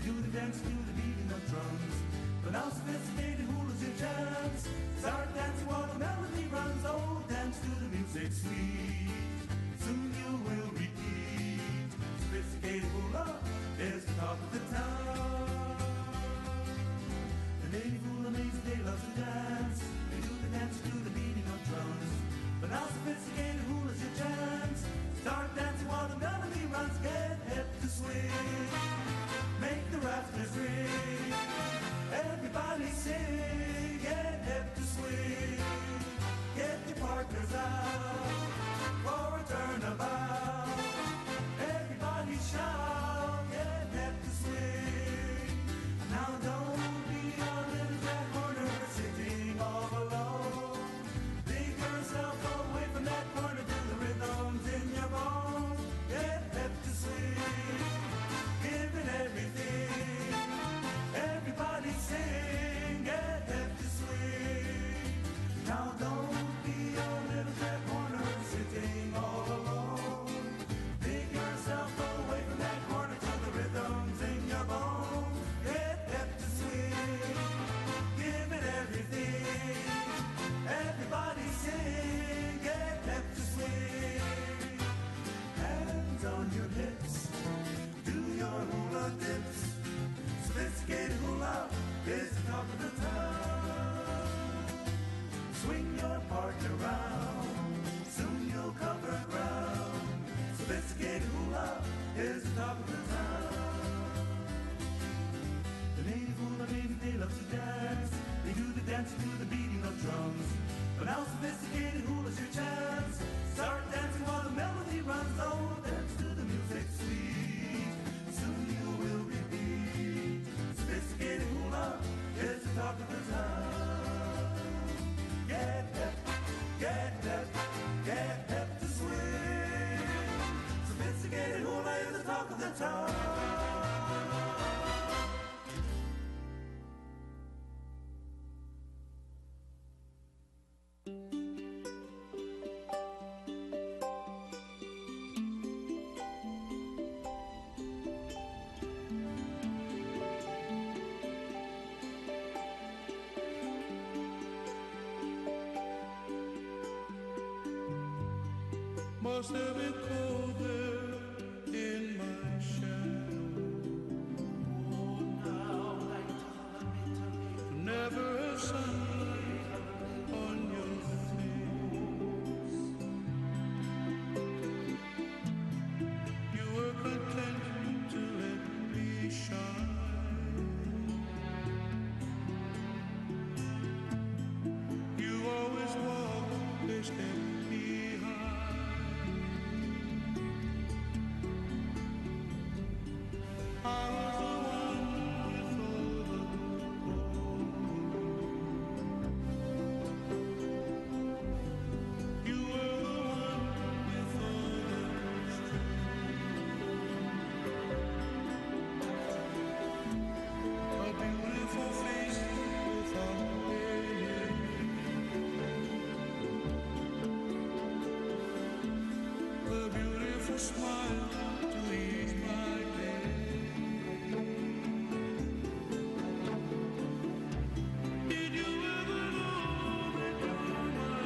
do the dance to the beating of drums. But now sophisticated hula's your chance. Start dancing while the melody runs. Oh, dance to the music sweet. Soon you will repeat. Sophisticated hula is the talk of the town. The native hula amazing, they love to dance. They do the dance to the beating of drums. But now sophisticated hula's your chance. Start dancing while the melody runs. Get hip to swing. Make the rafters ring. Everybody sing. Get hip to swing. Get your partners out for a turnabout. Everybody shout. Get hip to swing. Now don't be a little jack corner sitting all alone. Dig yourself away from that corner to the rhythms in your bones. Get hip to swing. Giving everything. Everybody sing. Get hip to swing. Now don't be a little jack corner sitting all alone. Dig yourself away from that corner to the rhythms in your bones. Get hip to swing. Give it everything. Everybody sing. Get hip to swing. Hands on your hips. Do your hula dips. Sophisticated hula is the talk of the town. Swing your partner round. Soon you'll cover ground. Sophisticated hula is the talk of the town. The native hula baby, they love to dance. They do the dance to the beating of drums. But now sophisticated hula's your chance. Start dancing while the melody runs. Oh, dance to the music sweet. Soon you will repeat. Sophisticated hula is the talk of the town. Get hip, get hip, get hip to swing. Sophisticated hula is the talk of the town. Must have been cold there in my shadow. Oh, now never have sunlight on your face. You were content to let me shine. You always walked a step behind. I was the one with all the gold. You were the one with all the strength. A beautiful face without any. A beautiful smile to ease my pain. Did you ever know that you're my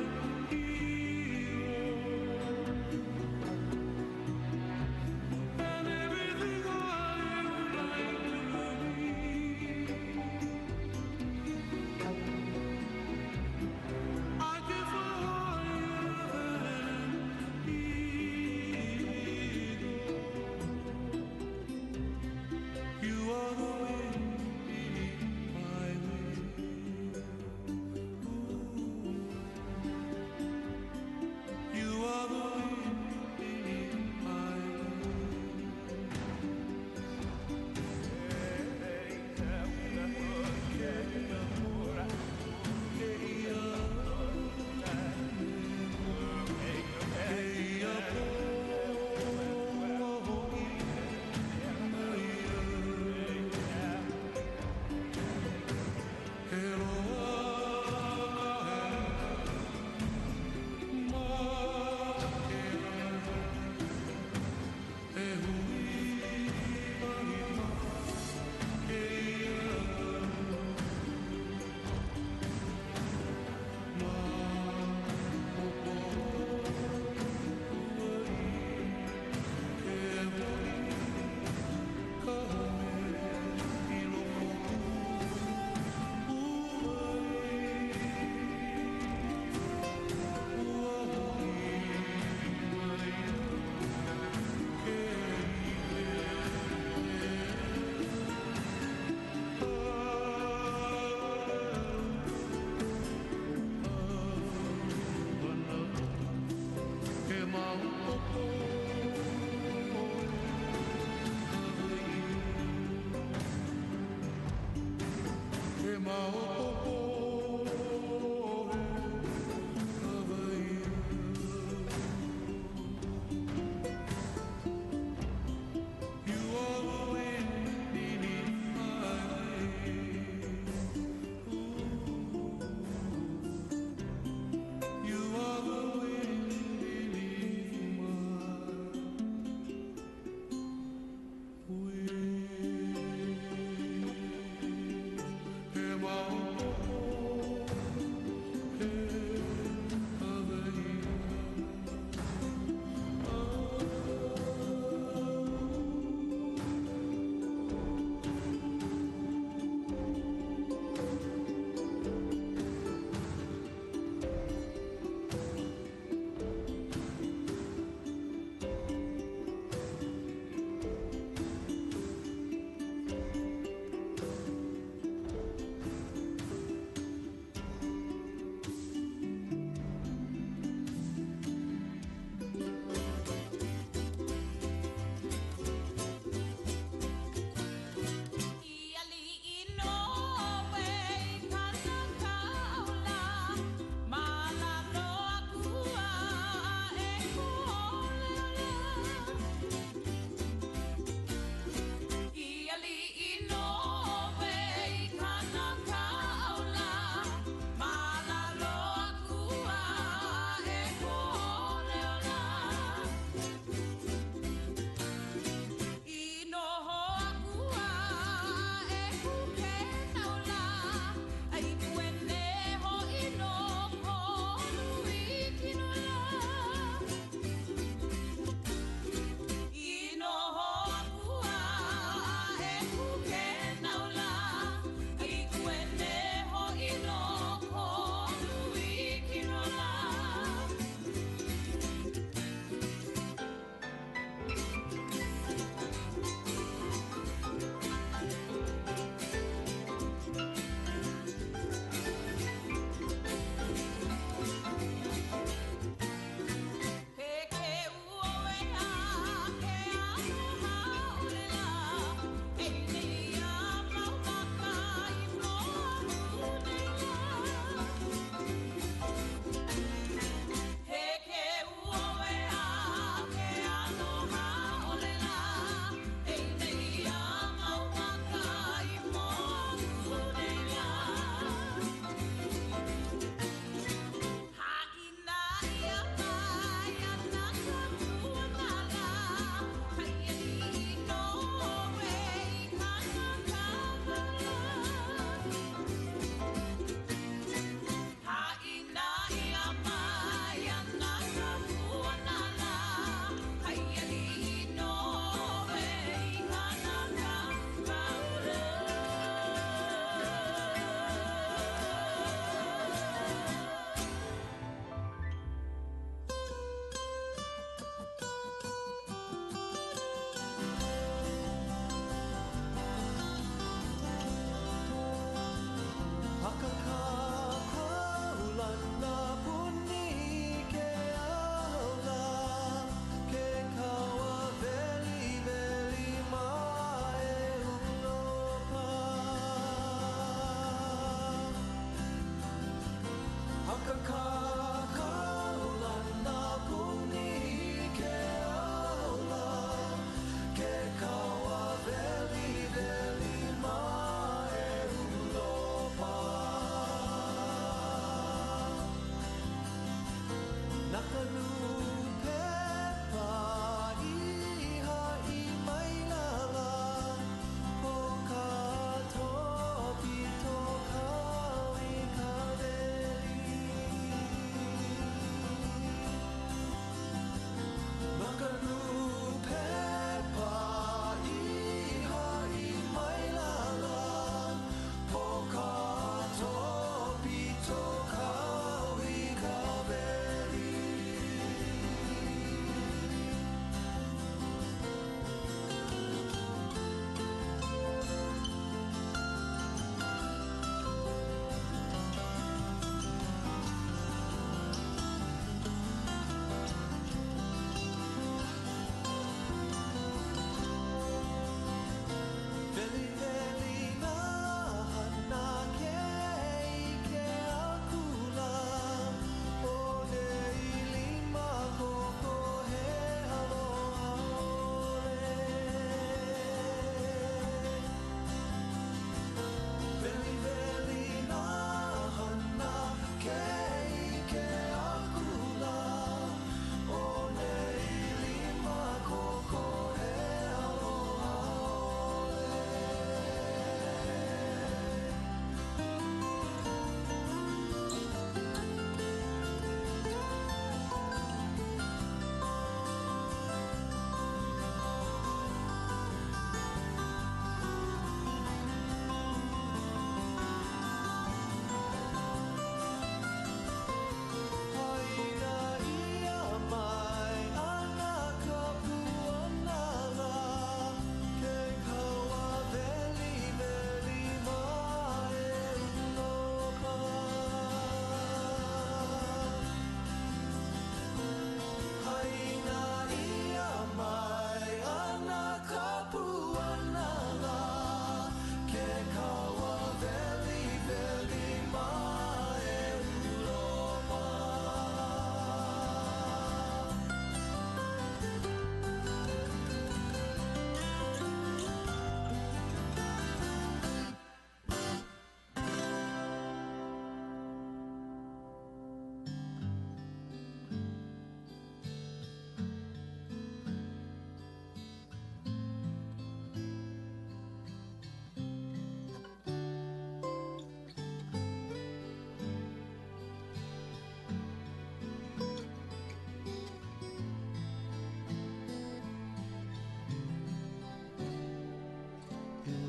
hero? And everything I would like to be. I give a higher than eagle.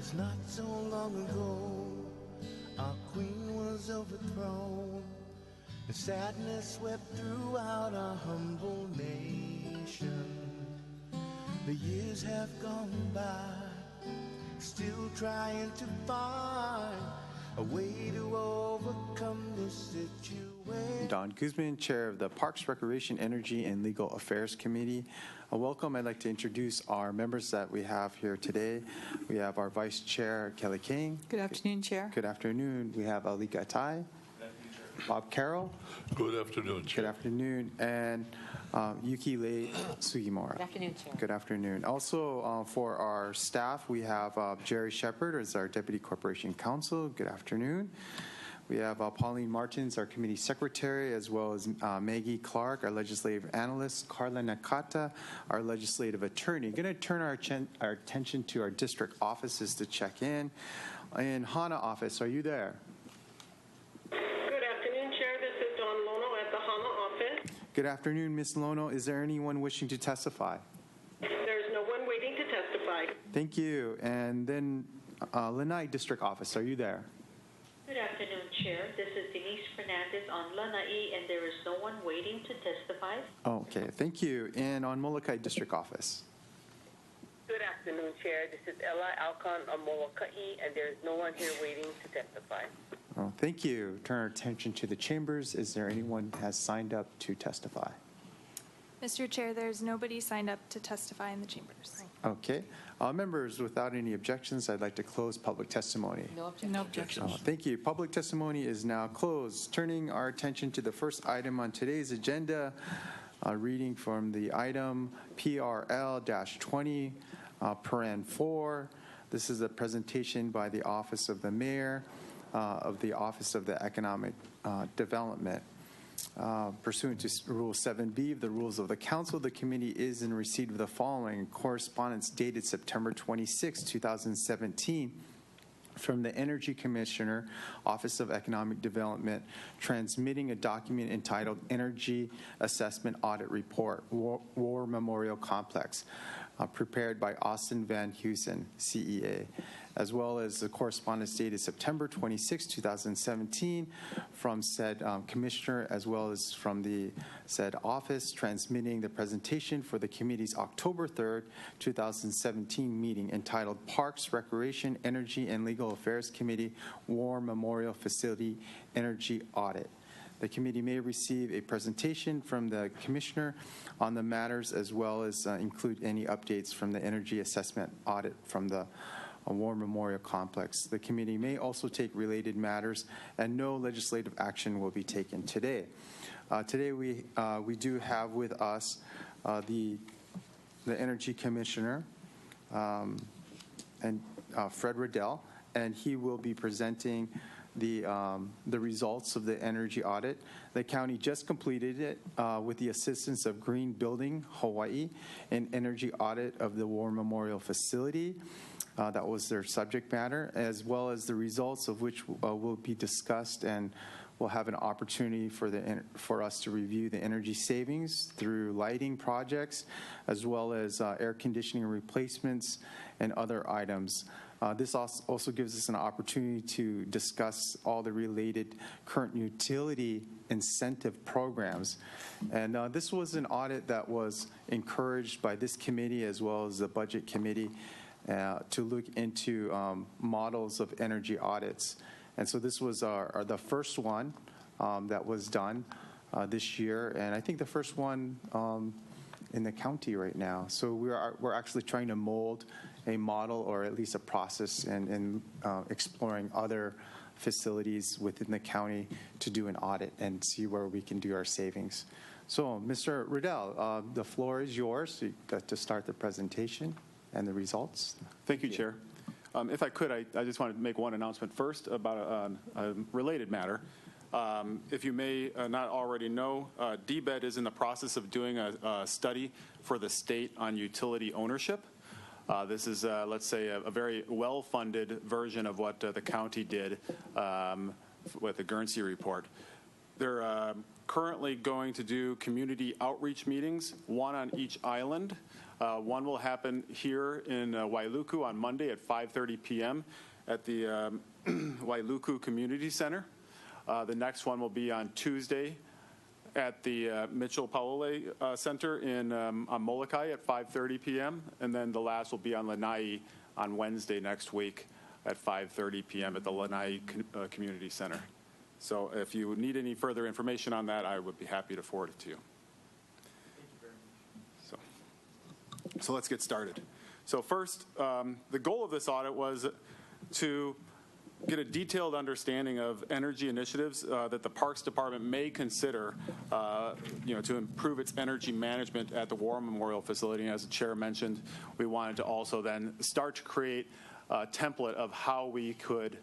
was not so long ago, our queen was overthrown, and sadness swept throughout our humble nation. The years have gone by, still trying to find a way to overcome this situation. Don Guzman, Chair of the Parks, Recreation, Energy, and Legal Affairs Committee. Welcome. I'd like to introduce our members that we have here today. We have our Vice Chair, Kelly King. Good afternoon, Chair. Good afternoon. We have Alika Tai. Bob Carroll. Good afternoon, Chair. Good afternoon. And Yuki Lei Sugimura. Good afternoon, Chair. Good afternoon. Also, for our staff, we have Jerry Shepard as our Deputy Corporation Counsel. Good afternoon. We have Pauline Martins, our Committee Secretary, as well as Maggie Clark, our Legislative Analyst, Carla Nakata, our Legislative Attorney. Going to turn our attention to our district offices to check in. In Hana office, are you there? Good afternoon, Chair. This is Dawn Lono at the Hana office. Good afternoon, Ms. Lono. Is there anyone wishing to testify? There's no one waiting to testify. Thank you. And then Lanai District Office, are you there? Good afternoon, Chair. This is Denise Fernandez on Lanai, and there is no one waiting to testify. Okay, thank you. And on Molokai District Office? Good afternoon, Chair. This is Ella Alcon on Molokai, and there is no one here waiting to testify. Oh, thank you. Turn our attention to the chambers. Is there anyone who has signed up to testify? Mr. Chair, there's nobody signed up to testify in the chambers. Okay. Members, without any objections, I'd like to close public testimony. No objections. Thank you. Public testimony is now closed. Turning our attention to the first item on today's agenda, reading from the item PRL-20, paren 4. This is a presentation by the Office of the Mayor of the Office of the Economic Development. Pursuant to Rule 7B of the Rules of the Council, the committee is in receipt of the following correspondence dated September 26, 2017, from the Energy Commissioner, Office of Economic Development, transmitting a document entitled Energy Assessment Audit Report, War Memorial Complex, prepared by Austin Van Heusen, CEA, as well as the correspondence dated September 26, 2017, from said commissioner, as well as from the said office, transmitting the presentation for the committee's October 3rd, 2017 meeting entitled Parks, Recreation, Energy, and Legal Affairs Committee War Memorial Facility Energy Audit. The committee may receive a presentation from the commissioner on the matters, as well as include any updates from the energy assessment audit from the War Memorial Complex. The committee may also take related matters, and no legislative action will be taken today. Today we do have with us the Energy Commissioner, and Fred Riddell, and he will be presenting the results of the energy audit. The county just completed it with the assistance of Green Building Hawaii, an energy audit of the War Memorial Facility. That was their subject matter, as well as the results of which will be discussed, and we'll have an opportunity for us to review the energy savings through lighting projects, as well as air conditioning replacements and other items. This also gives us an opportunity to discuss all the related current utility incentive programs. And this was an audit that was encouraged by this committee as well as the Budget Committee to look into models of energy audits. And so this was the first one that was done this year, and I think the first one in the county right now. So we're actually trying to mold a model, or at least a process, and exploring other facilities within the county to do an audit and see where we can do our savings. So, Mr. Riddell, the floor is yours to start the presentation and the results. Thank you, Chair. If I could, I just wanted to make one announcement first about a related matter. If you may not already know, DBED is in the process of doing a study for the state on utility ownership. This is, let's say, a very well-funded version of what the county did with the Guernsey report. They're currently going to do community outreach meetings, one on each island. One will happen here in Wailuku on Monday at 5:30 p.m. at the Wailuku Community Center. The next one will be on Tuesday at the Mitchell Paole Center on Molokai at 5:30 p.m. And then the last will be on Lanai on Wednesday next week at 5:30 p.m. at the Lanai Community Center. So if you need any further information on that, I would be happy to forward it to you. So let's get started. So first, the goal of this audit was to get a detailed understanding of energy initiatives that the Parks Department may consider, to improve its energy management at the War Memorial Facility. And as the Chair mentioned, we wanted to also then start to create a template of how we could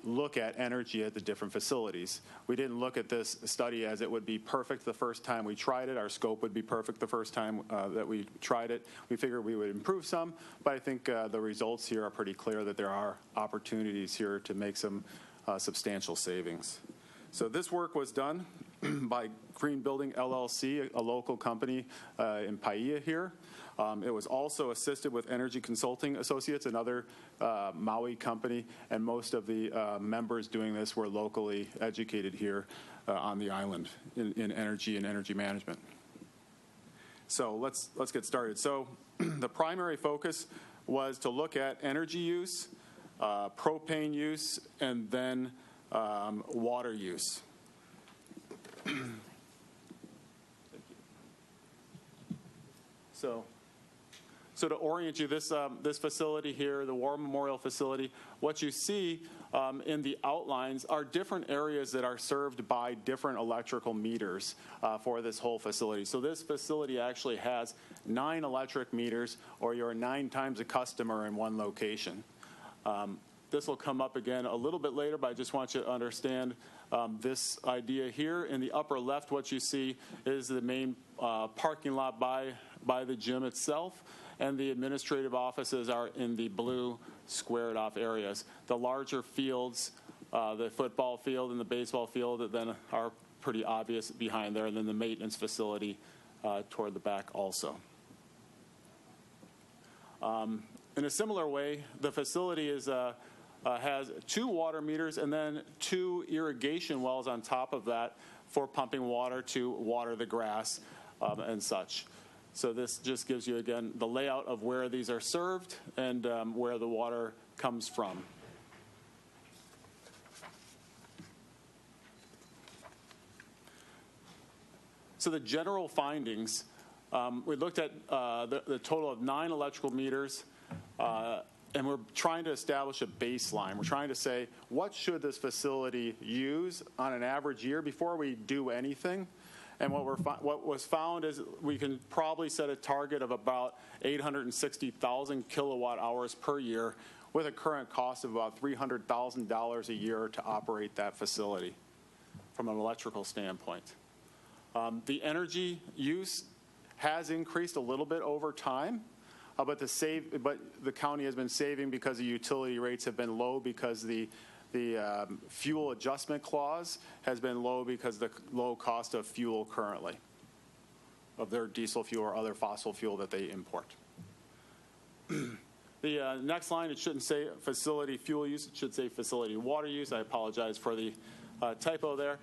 look at energy at the different facilities. We didn't look at this study as it would be perfect the first time we tried it. Our scope would be perfect the first time that we tried it. We figured we would improve some, but I think the results here are pretty clear that there are opportunities here to make some substantial savings. So this work was done by Green Building LLC, a local company in Paia here. It was also assisted with Energy Consulting Associates, another Maui company, and most of the members doing this were locally educated here on the island in energy and energy management. So let's get started. So the primary focus was to look at energy use, propane use, and then water use. So to orient you, this facility here, the War Memorial Facility, what you see in the outlines are different areas that are served by different electrical meters for this whole facility. So this facility actually has 9 electric meters, or you're 9 times a customer in one location. This will come up again a little bit later, but I just want you to understand this idea here. In the upper left, what you see is the main parking lot by the gym itself, and the administrative offices are in the blue squared off areas. The larger fields, the football field and the baseball field, then are pretty obvious behind there, and then the maintenance facility toward the back also. In a similar way, the facility has 2 water meters and then 2 irrigation wells on top of that for pumping water to water the grass and such. So this just gives you, again, the layout of where these are served and where the water comes from. So the general findings, we looked at the total of 9 electrical meters, and we're trying to establish a baseline. We're trying to say, what should this facility use on an average year before we do anything? And what was found is we can probably set a target of about 860,000 kilowatt hours per year, with a current cost of about $300,000 a year to operate that facility from an electrical standpoint. The energy use has increased a little bit over time, but the county has been saving because the utility rates have been low, because the fuel adjustment clause has been low because the low cost of fuel currently, of their diesel fuel or other fossil fuel that they import. The next line, it shouldn't say facility fuel use, it should say facility water use. I apologize for the typo there.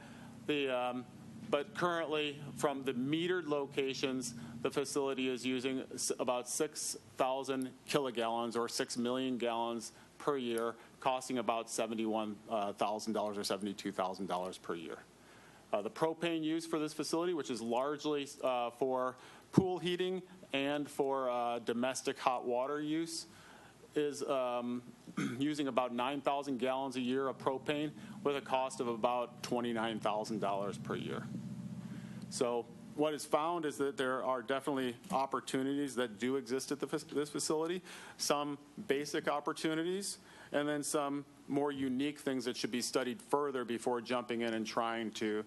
But currently, from the metered locations, the facility is using about 6,000 kilogallons, or 6 million gallons per year, costing about $71,000 or $72,000 per year. The propane use for this facility, which is largely for pool heating and for domestic hot water use, is using about 9,000 gallons a year of propane, with a cost of about $29,000 per year. So what is found is that there are definitely opportunities that do exist at this facility, some basic opportunities, and then some more unique things that should be studied further before jumping in and trying to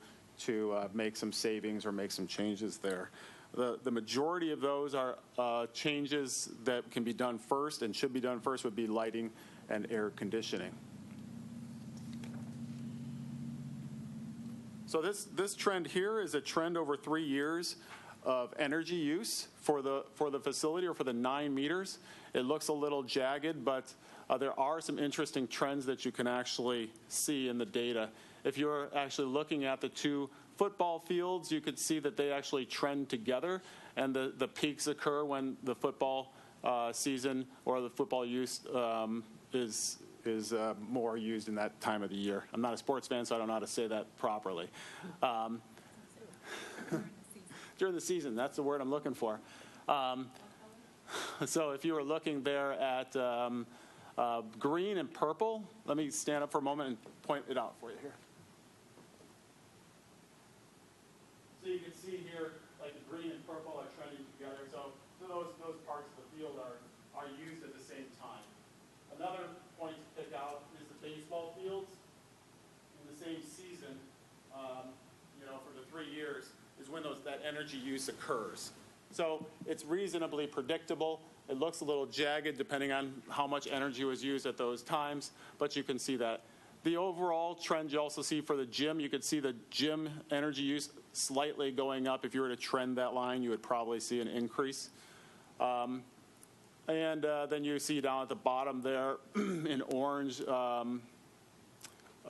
make some savings or make some changes there. The majority of those are changes that can be done first and should be done first would be lighting and air conditioning. So this trend here is a trend over 3 years of energy use for the facility, or for the 9 meters. It looks a little jagged, but there are some interesting trends that you can actually see in the data. If you're actually looking at the 2 football fields, you could see that they actually trend together, and the peaks occur when the football season or the football use is more used in that time of the year. I'm not a sports fan, so I don't know how to say that properly. During the season, that's the word I'm looking for. So if you were looking there at green and purple, let me stand up for a moment and point it out for you here. So you can see here, like the green and purple are trending together. So those parts of the field are used at the same time. Another point to pick out is the baseball fields. In the same season, for the 3 years, is when that energy use occurs. So it's reasonably predictable. It looks a little jagged depending on how much energy was used at those times, but you can see that. The overall trend you also see for the gym, you could see the gym energy use slightly going up. If you were to trend that line, you would probably see an increase. And then you see down at the bottom there in orange,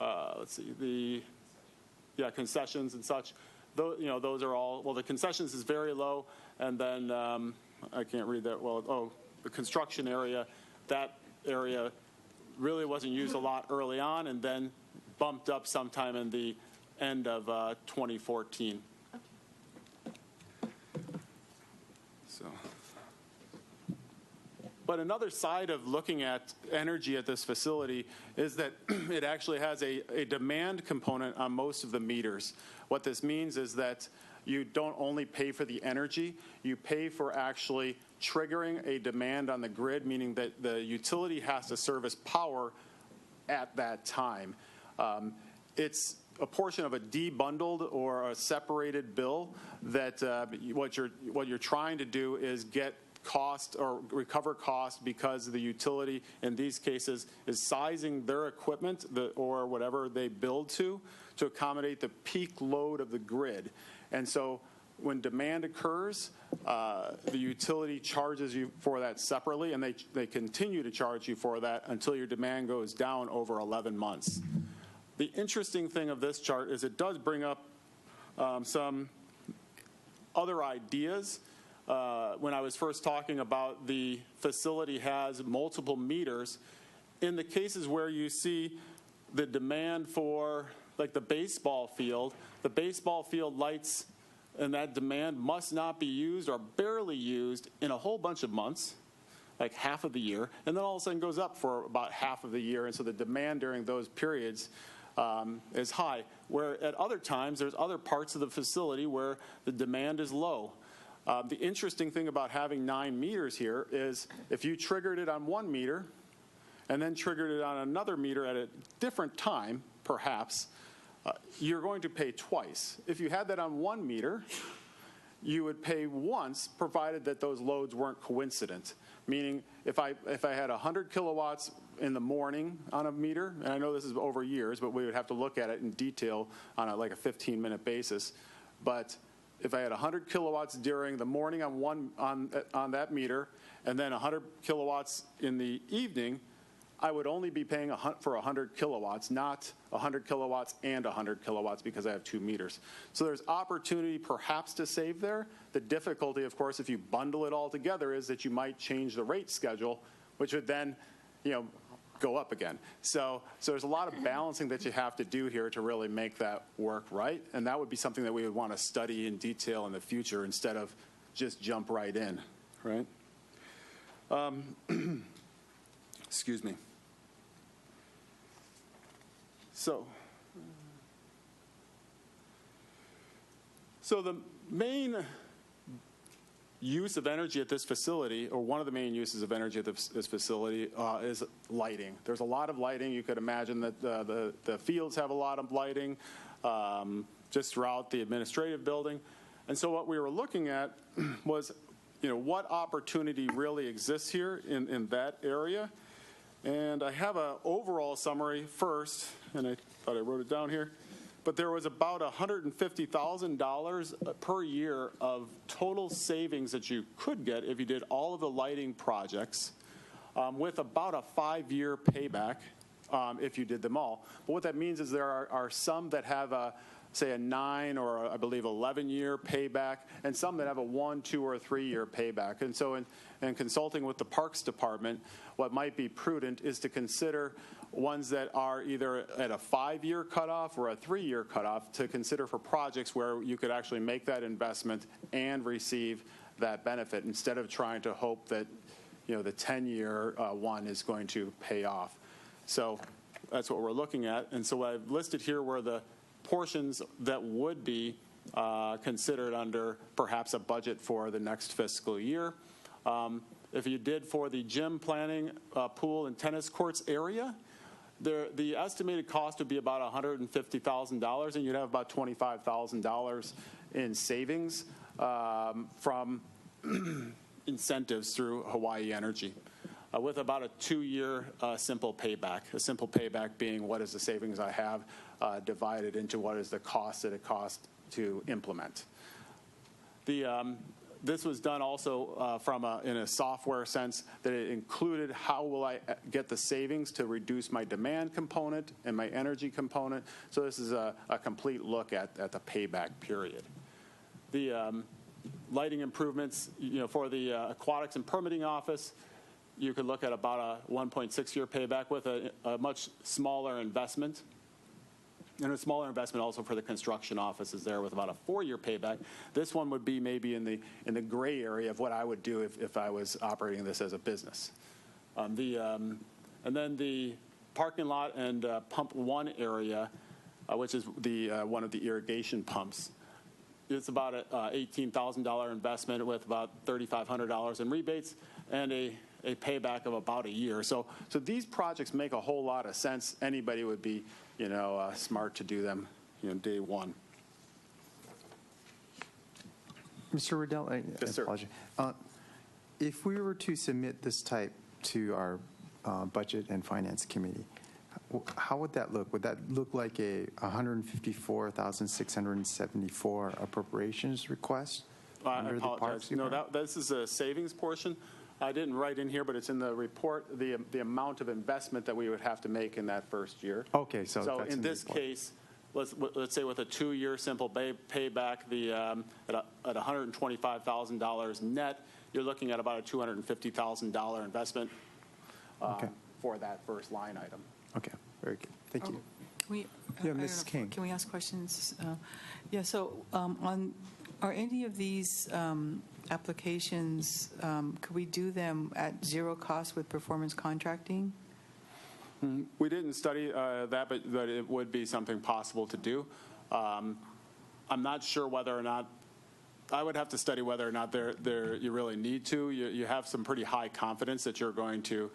let's see, concessions and such. Those are all, well, the concessions is very low, and then I can't read that well. Oh, the construction area, that area really wasn't used a lot early on, and then bumped up sometime in the end of 2014. So But another side of looking at energy at this facility is that it actually has a demand component on most of the meters. What this means is that you don't only pay for the energy, you pay for actually triggering a demand on the grid, meaning that the utility has to service power at that time. It's a portion of a debundled or a separated bill that what you're trying to do is get cost or recover cost because the utility in these cases is sizing their equipment or whatever they build to accommodate the peak load of the grid. And so when demand occurs, the utility charges you for that separately, and they continue to charge you for that until your demand goes down over 11 months. The interesting thing of this chart is it does bring up some other ideas. When I was first talking about the facility has multiple meters, in the cases where you see the demand for like the baseball field lights and that demand must not be used or barely used in a whole bunch of months, like half of the year, and then all of a sudden goes up for about half of the year, and so the demand during those periods is high, where at other times there's other parts of the facility where the demand is low. The interesting thing about having 9 meters here is if you triggered it on one meter and then triggered it on another meter at a different time, perhaps, you're going to pay twice. If you had that on 1 meter, you would pay once, provided that those loads weren't coincident. Meaning, if I had 100 kilowatts in the morning on a meter, and I know this is over years, but we would have to look at it in detail on like a 15-minute basis. But if I had 100 kilowatts during the morning on that meter, and then 100 kilowatts in the evening, I would only be paying for 100 kilowatts, not 100 kilowatts and 100 kilowatts because I have 2 meters. So there's opportunity perhaps to save there. The difficulty, of course, if you bundle it all together is that you might change the rate schedule, which would then, go up again. So there's a lot of balancing that you have to do here to really make that work right, and that would be something that we would want to study in detail in the future instead of just jump right in, right? Excuse me. So the main use of energy at this facility, or one of the main uses of energy at this facility, is lighting. There's a lot of lighting. You could imagine that the fields have a lot of lighting just throughout the administrative building. And so what we were looking at was, what opportunity really exists here in that area. And I have an overall summary first, and I thought I wrote it down here. But there was about $150,000 per year of total savings that you could get if you did all of the lighting projects with about a 5-year payback if you did them all. But what that means is there are some that have say a 9 or I believe 11-year payback, and some that have a 1, 2, or 3-year payback. And so in consulting with the Parks Department, what might be prudent is to consider ones that are either at a 5-year cutoff or a 3-year cutoff to consider for projects where you could actually make that investment and receive that benefit instead of trying to hope that the 10-year one is going to pay off. So that's what we're looking at. And so what I've listed here were the portions that would be considered under perhaps a budget for the next fiscal year. If you did for the gym planning, pool, and tennis courts area, the estimated cost would be about $150,000, and you'd have about $25,000 in savings from incentives through Hawaii Energy, with about a 2-year simple payback. A simple payback being what is the savings I have divided into what is the cost that it costs to implement. This was done also in a software sense that it included how will I get the savings to reduce my demand component and my energy component. So this is a complete look at the payback period. The lighting improvements, for the Aquatics and Permitting Office, you could look at about a 1.6-year payback with a much smaller investment. And a smaller investment also for the construction offices there with about a 4-year payback. This one would be maybe in the gray area of what I would do if I was operating this as a business. And then the parking lot and pump 1 area, which is the one of the irrigation pumps. It's about a $18,000 investment with about $3,500 in rebates and a payback of about a year. So these projects make a whole lot of sense. Anybody would be, smart to do them, day one. Mr. Riddell, Yes, sir. apologize. If we were to submit this type to our Budget and Finance Committee, how would that look? Would that look like a $154,674 appropriations request I under the Parks apologize. No, Department? this is a savings portion. I didn't write in here, but it's in the report, the amount of investment that we would have to make in that first year. Okay, so that's in the this report. case, let's say with a 2-year simple payback, at $125,000 net, you're looking at about a $250,000 investment for that first line item. Okay, very good. Thank you. Yeah, Mrs. King. Can we ask questions? Are any of these applications, could we do them at zero cost with performance contracting? We didn't study that, but it would be something possible to do. I'm not sure whether or not, I would have to study whether or not you really need to. You have some pretty high confidence that you're going to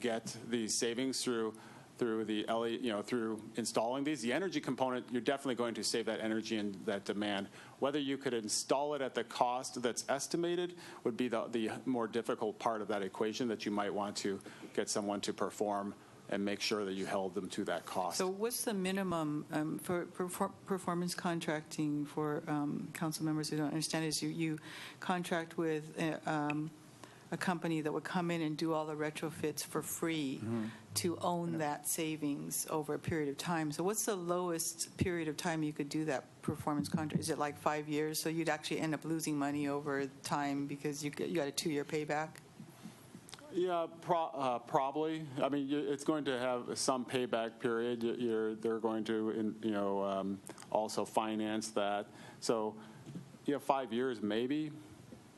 get these savings through through installing these. The energy component, you're definitely going to save that energy and that demand. Whether you could install it at the cost that's estimated would be the more difficult part of that equation that you might want to get someone to perform and make sure that you held them to that cost. So what's the minimum for performance contracting for council members who don't understand is you contract with a company that would come in and do all the retrofits for free to own that savings over a period of time. So what's the lowest period of time you could do that performance contract? Is it like 5 years? So you'd actually end up losing money over time because you got a 2-year payback? Yeah, probably. I mean, it's going to have some payback period. They're going to, also finance that. So, 5 years maybe.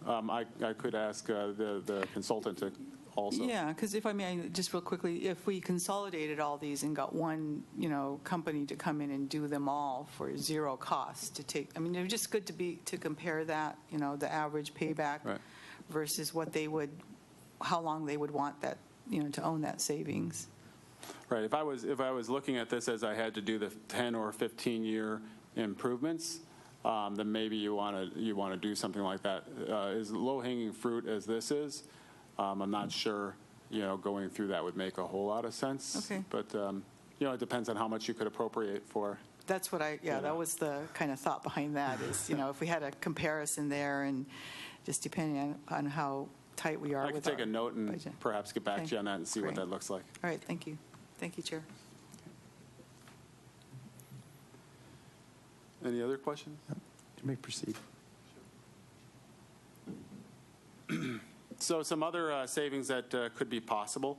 I could ask the consultant to also. Yeah, because if I may, just real quickly, if we consolidated all these and got one, company to come in and do them all for zero cost to take, I mean, it's just good to compare that, the average payback versus what they would, how long they would want that, to own that savings. Right. If I was looking at this as I had to do the 10 or 15-year improvements, then maybe you want to do something like that. As low-hanging fruit as this is, I'm not sure, going through that would make a whole lot of sense. Okay. But, it depends on how much you could appropriate for. That's what that was the kind of thought behind that is, if we had a comparison there and just depending on how tight we are I could take a note and budget. perhaps get back to you on that and see what Great. that looks like. All right, thank you. Thank you, Chair. Any other questions? You may proceed. So some other savings that could be possible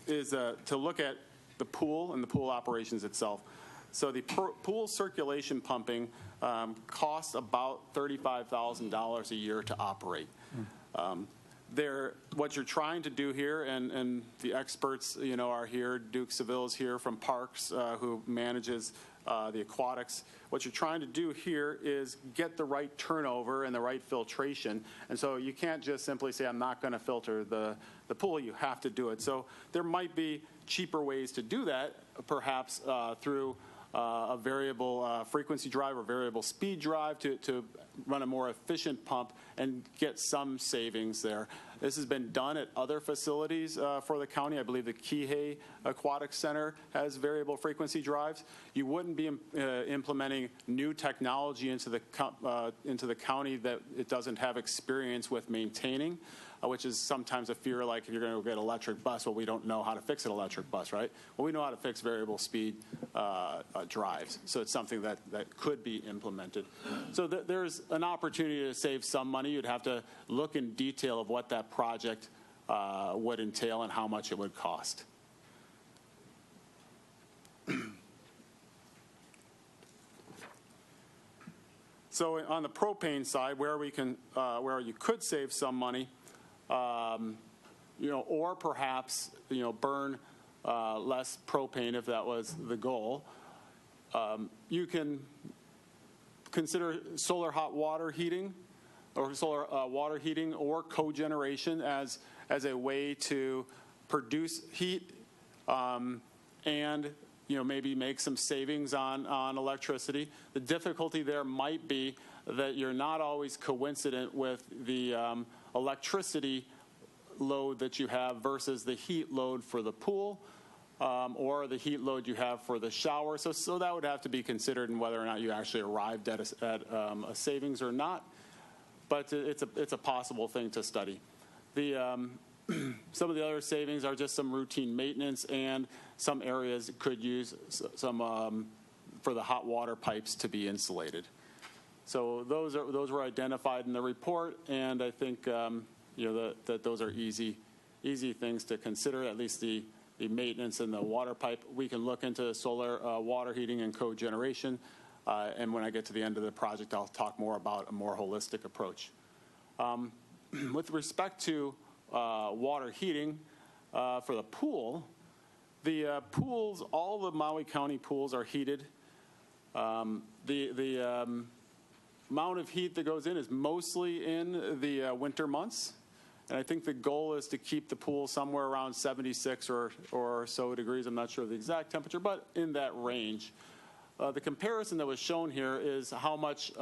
is to look at the pool and the pool operations itself. So the pool circulation pumping costs about $35,000 a year to operate. What you're trying to do here, and the experts, are here. Duke Seville is here from Parks, who manages the aquatics. What you're trying to do here is get the right turnover and the right filtration. And so you can't just simply say, I'm not going to filter the pool. You have to do it. So there might be cheaper ways to do that, perhaps through a variable frequency drive or variable speed drive to run a more efficient pump and get some savings there. This has been done at other facilities for the county. I believe the Kihei Aquatic Center has variable frequency drives. You wouldn't be implementing new technology into the county that it doesn't have experience with maintaining, which is sometimes a fear, like if you're going to get an electric bus, well, we don't know how to fix an electric bus, right? Well, we know how to fix variable speed drives. So it's something that could be implemented. So there's an opportunity to save some money. You'd have to look in detail of what that project would entail and how much it would cost. So on the propane side, where you could save some money, or perhaps burn less propane if that was the goal. You can consider solar hot water heating, or solar water heating, or cogeneration as a way to produce heat, and maybe make some savings on electricity. The difficulty there might be that you're not always coincident with the electricity load that you have versus the heat load for the pool, or the heat load you have for the shower. So that would have to be considered in whether or not you actually arrived at a savings or not. But it's a possible thing to study. Some of the other savings are just some routine maintenance, and some areas could use some for the hot water pipes to be insulated. So those were identified in the report, and I think that those are easy things to consider. At least the maintenance and the water pipe. We can look into solar water heating and cogeneration, and when I get to the end of the project, I'll talk more about a more holistic approach. With respect to water heating for the pool, pools, all the Maui County pools are heated. The amount of heat that goes in is mostly in the winter months. And I think the goal is to keep the pool somewhere around 76 or so degrees. I'm not sure of the exact temperature, but in that range. The comparison that was shown here is how much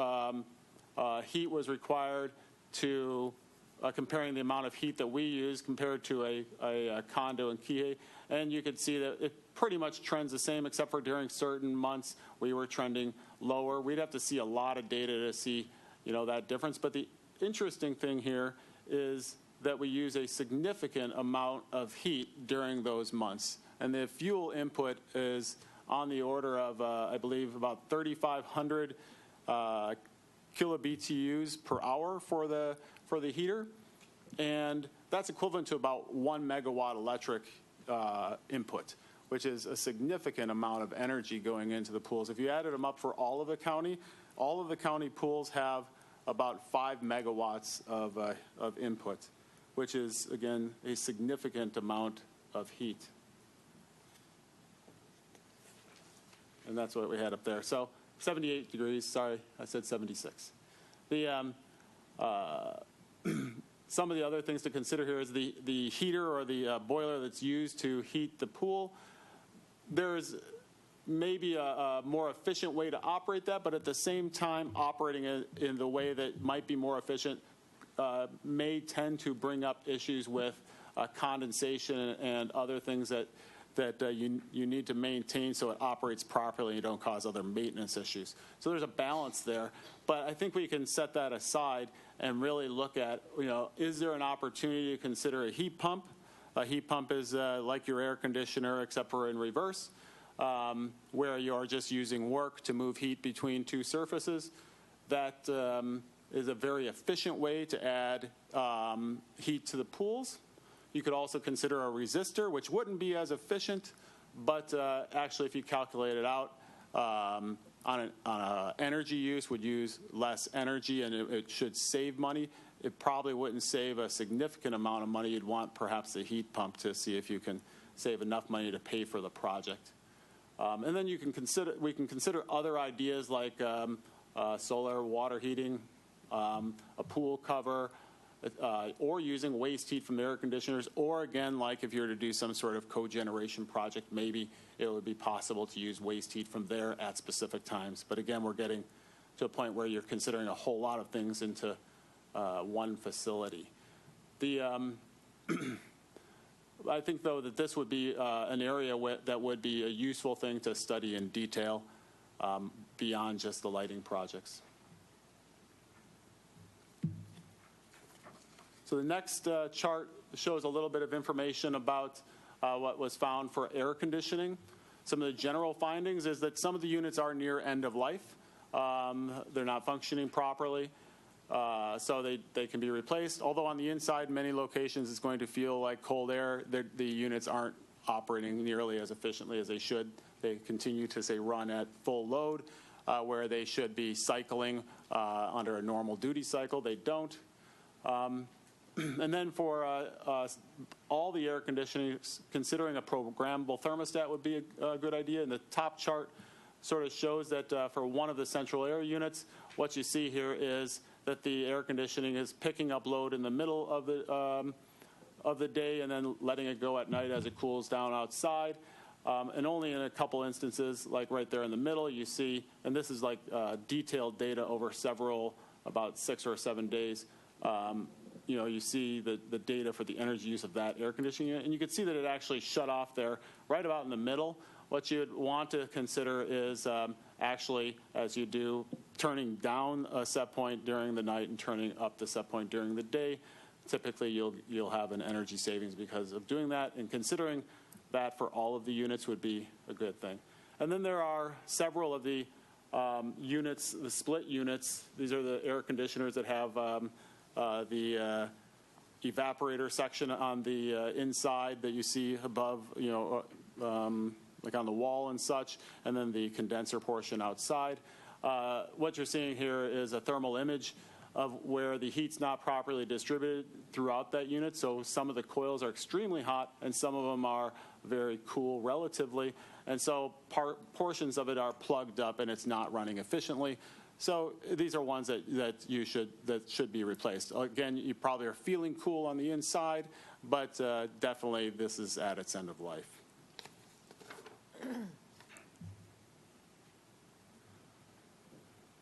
heat was required to comparing the amount of heat that we use compared to a condo in Kihei. And you could see that it pretty much trends the same, except for during certain months we were trending lower. We'd have to see a lot of data to see that difference. But the interesting thing here is that we use a significant amount of heat during those months. And the fuel input is on the order of, I believe, about 3,500 kilobtus per hour for the heater. And that's equivalent to about 1 megawatt electric input, which is a significant amount of energy going into the pools. If you added them up for all of the county pools have about 5 megawatts of input, which is, again, a significant amount of heat. And that's what we had up there. So 78 degrees, sorry, I said 76. Some of the other things to consider here is the heater or the boiler that's used to heat the pool. There's maybe a more efficient way to operate that, but at the same time, operating it in the way that might be more efficient may tend to bring up issues with condensation and other things that you need to maintain so it operates properly and you don't cause other maintenance issues. So there's a balance there. But I think we can set that aside and really look at, is there an opportunity to consider a heat pump? A heat pump is like your air conditioner, except for in reverse, where you're just using work to move heat between two surfaces. That is a very efficient way to add heat to the pools. You could also consider a resistor, which wouldn't be as efficient, but actually if you calculate it out, on energy use would use less energy, and it should save money. It probably wouldn't save a significant amount of money. You'd want perhaps a heat pump to see if you can save enough money to pay for the project. And then we can consider other ideas like solar water heating, a pool cover, or using waste heat from the air conditioners, or again, like if you were to do some sort of cogeneration project, maybe it would be possible to use waste heat from there at specific times. But again, we're getting to a point where you're considering a whole lot of things into one facility. I think, though, that this would be an area that would be a useful thing to study in detail beyond just the lighting projects. So the next chart shows a little bit of information about what was found for air conditioning. Some of the general findings is that some of the units are near end of life. They're not functioning properly, so they can be replaced. Although on the inside, many locations it's going to feel like cold air. The units aren't operating nearly as efficiently as they should. They continue to, say, run at full load. where they should be cycling under a normal duty cycle. They don't. And then for all the air conditioning, considering a programmable thermostat would be a good idea. And the top chart sort of shows that for one of the central air units, what you see here is that the air conditioning is picking up load in the middle of the day and then letting it go at night as it cools down outside. And only in a couple instances, like right there in the middle, you see, and this is like detailed data over about 6 or 7 days. You see the data for the energy use of that air conditioning unit, and you can see that it actually shut off there right about in the middle. What you'd want to consider is actually, as you do, turning down a set point during the night and turning up the set point during the day. Typically, you'll have an energy savings because of doing that, and considering that for all of the units would be a good thing. And then there are several of the units, the split units. These are the air conditioners that have the evaporator section on the inside that you see above, like on the wall and such, and then the condenser portion outside. What you're seeing here is a thermal image of where the heat's not properly distributed throughout that unit. So some of the coils are extremely hot, and some of them are very cool relatively. And so portions of it are plugged up, and it's not running efficiently. So these are ones that should be replaced. Again, you probably are feeling cool on the inside, but definitely this is at its end of life.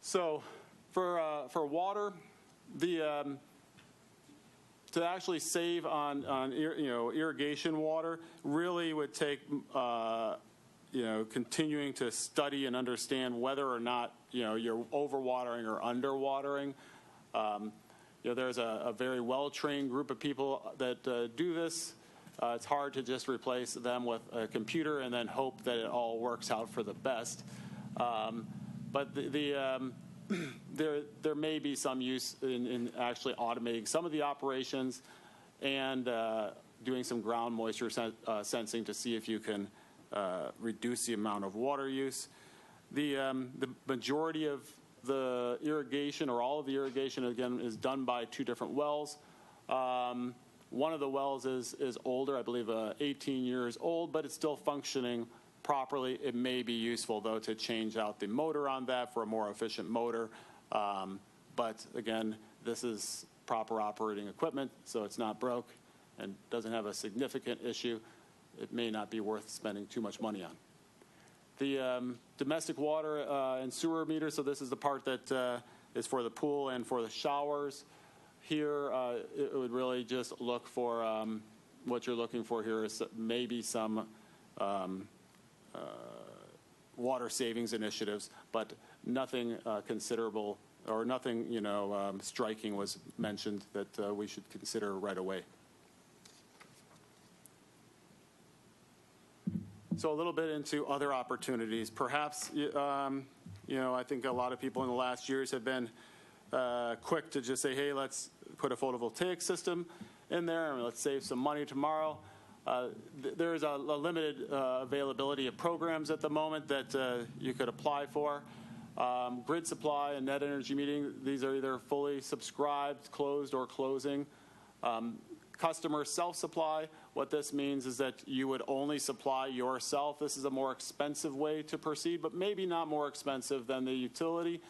So for water, to actually save on irrigation water really would take continuing to study and understand whether or not you're overwatering or underwatering. There's a very well-trained group of people that do this. It's hard to just replace them with a computer and then hope that it all works out for the best. But there may be some use in actually automating some of the operations and doing some ground moisture sensing to see if you can reduce the amount of water use. The majority of the irrigation, or all of the irrigation, again, is done by 2 different wells. One of the wells is older, I believe 18 years old, but it's still functioning properly. It may be useful, though, to change out the motor on that for a more efficient motor. But again, this is proper operating equipment, so it's not broke and doesn't have a significant issue. It may not be worth spending too much money on. The domestic water and sewer meter, so this is the part that is for the pool and for the showers. Here, it would really just look for, what you're looking for here is maybe some water savings initiatives, but nothing considerable or nothing, striking was mentioned that we should consider right away. So a little bit into other opportunities. Perhaps, I think a lot of people in the last years have been quick to just say, hey, let's put a photovoltaic system in there and let's save some money tomorrow. There's a limited availability of programs at the moment that you could apply for. Grid supply and net energy metering, these are either fully subscribed, closed, or closing. Customer self-supply, what this means is that you would only supply yourself. This is a more expensive way to proceed, but maybe not more expensive than the utility.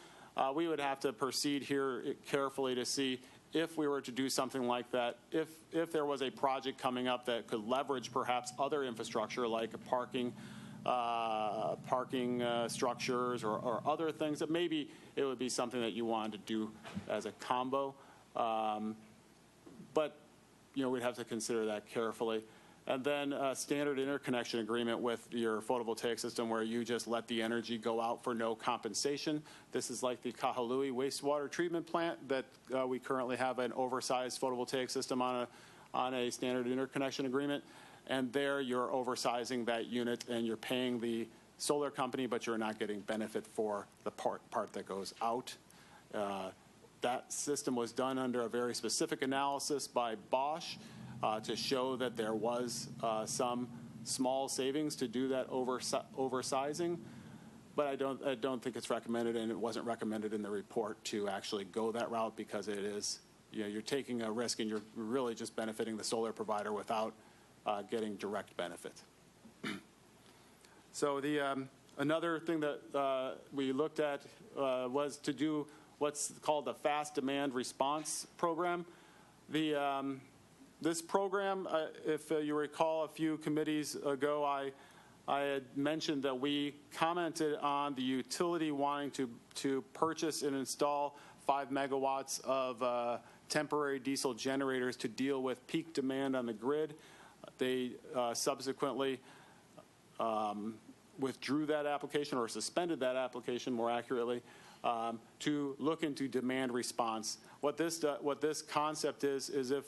We would have to proceed here carefully to see if we were to do something like that, if there was a project coming up that could leverage perhaps other infrastructure like parking structures or other things, that maybe it would be something that you wanted to do as a combo. But we'd have to consider that carefully. And then a standard interconnection agreement with your photovoltaic system where you just let the energy go out for no compensation. This is like the Kahului wastewater treatment plant that we currently have an oversized photovoltaic system on a standard interconnection agreement. And there you're oversizing that unit and you're paying the solar company, but you're not getting benefit for the part that goes out. That system was done under a very specific analysis by Bosch to show that there was some small savings to do that oversizing. but I don't think it's recommended, and it wasn't recommended in the report to actually go that route because it is, you're taking a risk and you're really just benefiting the solar provider without getting direct benefit. So another thing that we looked at was to do what's called the Fast Demand Response Program. This program, if you recall a few committees ago, I had mentioned that we commented on the utility wanting to purchase and install 5 megawatts of temporary diesel generators to deal with peak demand on the grid. They subsequently withdrew that application, or suspended that application more accurately, to look into demand response. What this concept is if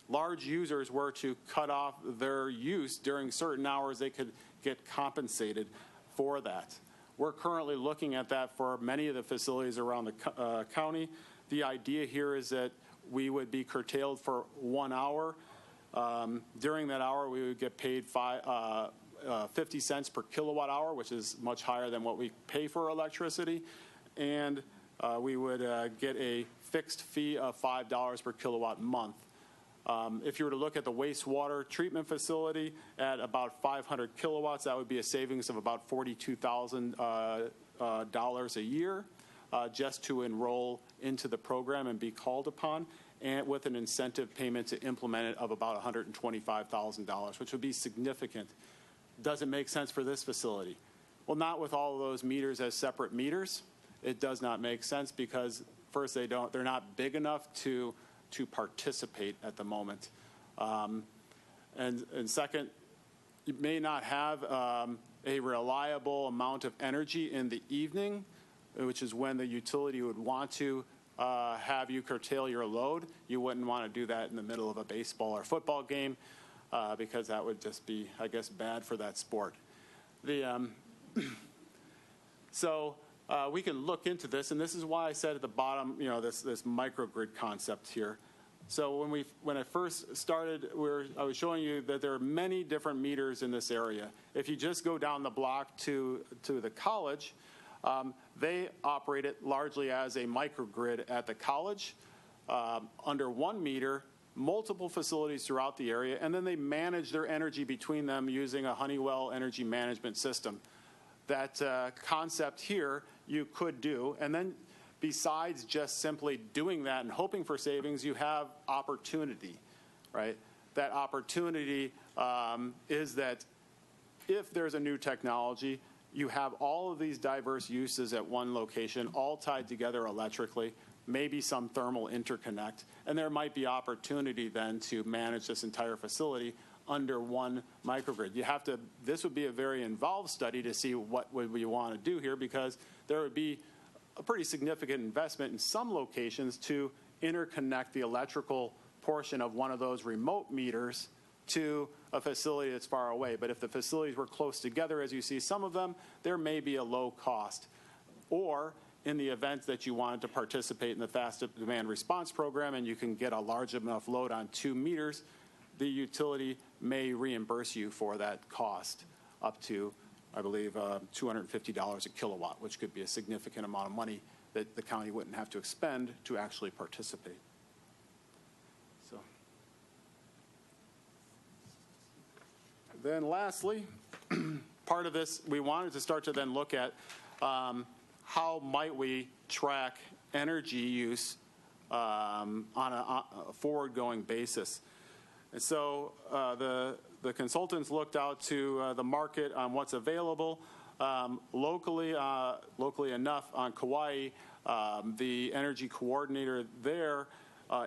large users were to cut off their use during certain hours, they could get compensated for that. We're currently looking at that for many of the facilities around the county. The idea here is that we would be curtailed for 1 hour. During that hour, we would get paid 50 cents per kilowatt hour, which is much higher than what we pay for electricity. And we would get a fixed fee of $5 per kilowatt month. If you were to look at the wastewater treatment facility at about 500 kilowatts, that would be a savings of about $42,000 a year just to enroll into the program and be called upon, and with an incentive payment to implement it of about $125,000, which would be significant. Does it make sense for this facility? Well, not with all of those meters as separate meters. It does not make sense because, first, they're not big enough to participate at the moment. And second, you may not have a reliable amount of energy in the evening, which is when the utility would want to have you curtail your load. You wouldn't want to do that in the middle of a baseball or football game because that would just be, I guess, bad for that sport. So we can look into this, and this is why I said at the bottom, this microgrid concept here. So when I first started, I was showing you that there are many different meters in this area. If you just go down the block to the college, they operate it largely as a microgrid at the college, under 1 meter, multiple facilities throughout the area, and then they manage their energy between them using a Honeywell energy management system. That concept here you could do, and then besides just simply doing that and hoping for savings, you have opportunity, right? That opportunity is that if there's a new technology, you have all of these diverse uses at one location, all tied together electrically, maybe some thermal interconnect, and there might be opportunity then to manage this entire facility under one microgrid. This would be a very involved study to see what would we want to do here, because there would be a pretty significant investment in some locations to interconnect the electrical portion of one of those remote meters to a facility that's far away. But if the facilities were close together, as you see some of them, there may be a low cost. Or in the event that you wanted to participate in the Fast Demand Response Program and you can get a large enough load on 2 meters, the utility may reimburse you for that cost up to, I believe, $250 a kilowatt, which could be a significant amount of money that the county wouldn't have to expend to actually participate. So, then lastly, part of this, we wanted to start to then look at how might we track energy use on a forward-going basis. And so the consultants looked out to the market on what's available. Locally enough on Kauai, the energy coordinator there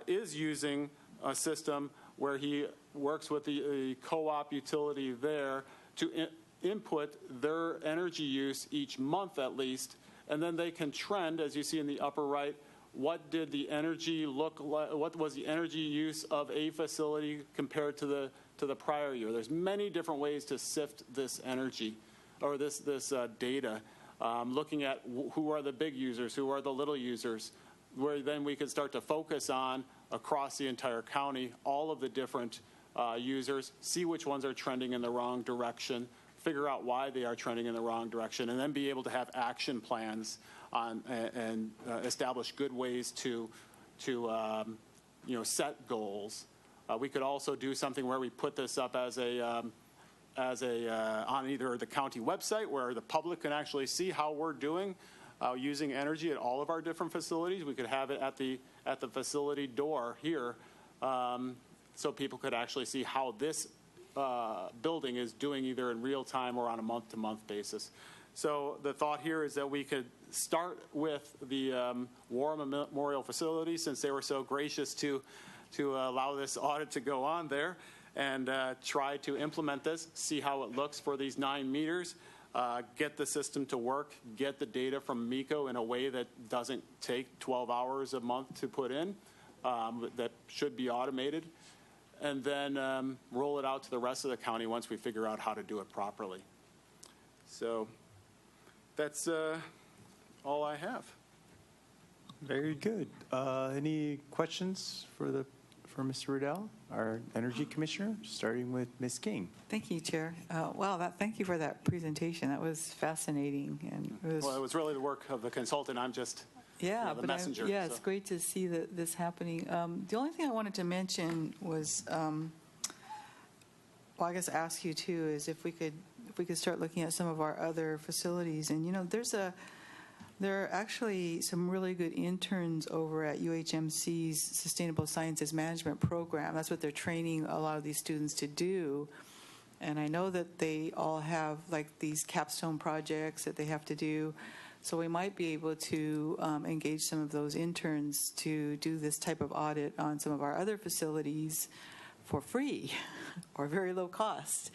is using a system where he works with the co-op utility there to input their energy use each month at least, and then they can trend, as you see in the upper right, what did the energy look like, what was the energy use of a facility compared to the prior year. There's many different ways to sift this energy or this data, looking at who are the big users, who are the little users, where then we can start to focus on across the entire county all of the different users, see which ones are trending in the wrong direction, figure out why they are trending in the wrong direction, and then be able to have action plans on and establish good ways to set goals. We could also do something where we put this up as on either the county website where the public can actually see how we're doing using energy at all of our different facilities. We could have it at the facility door here, so people could actually see how this building is doing either in real time or on a month-to-month basis. So the thought here is that we could start with the War Memorial Facility, since they were so gracious to allow this audit to go on there, and try to implement this, see how it looks for these 9 meters, get the system to work, get the data from MECO in a way that doesn't take 12 hours a month to put in, that should be automated, and then roll it out to the rest of the county once we figure out how to do it properly. So that's all I have. Very good. Any questions for Mr. Riddell, our Energy Commissioner, starting with Ms. King? Thank you, Chair. Wow, thank you for that presentation. That was fascinating. And it was really the work of the consultant. I'm just the messenger. It's great to see this happening. The only thing I wanted to mention was, I guess ask you too, is if we could start looking at some of our other facilities. And there are actually some really good interns over at UHMC's Sustainable Sciences Management Program. That's what they're training a lot of these students to do. And I know that they all have like these capstone projects that they have to do. So we might be able to engage some of those interns to do this type of audit on some of our other facilities for free or very low cost.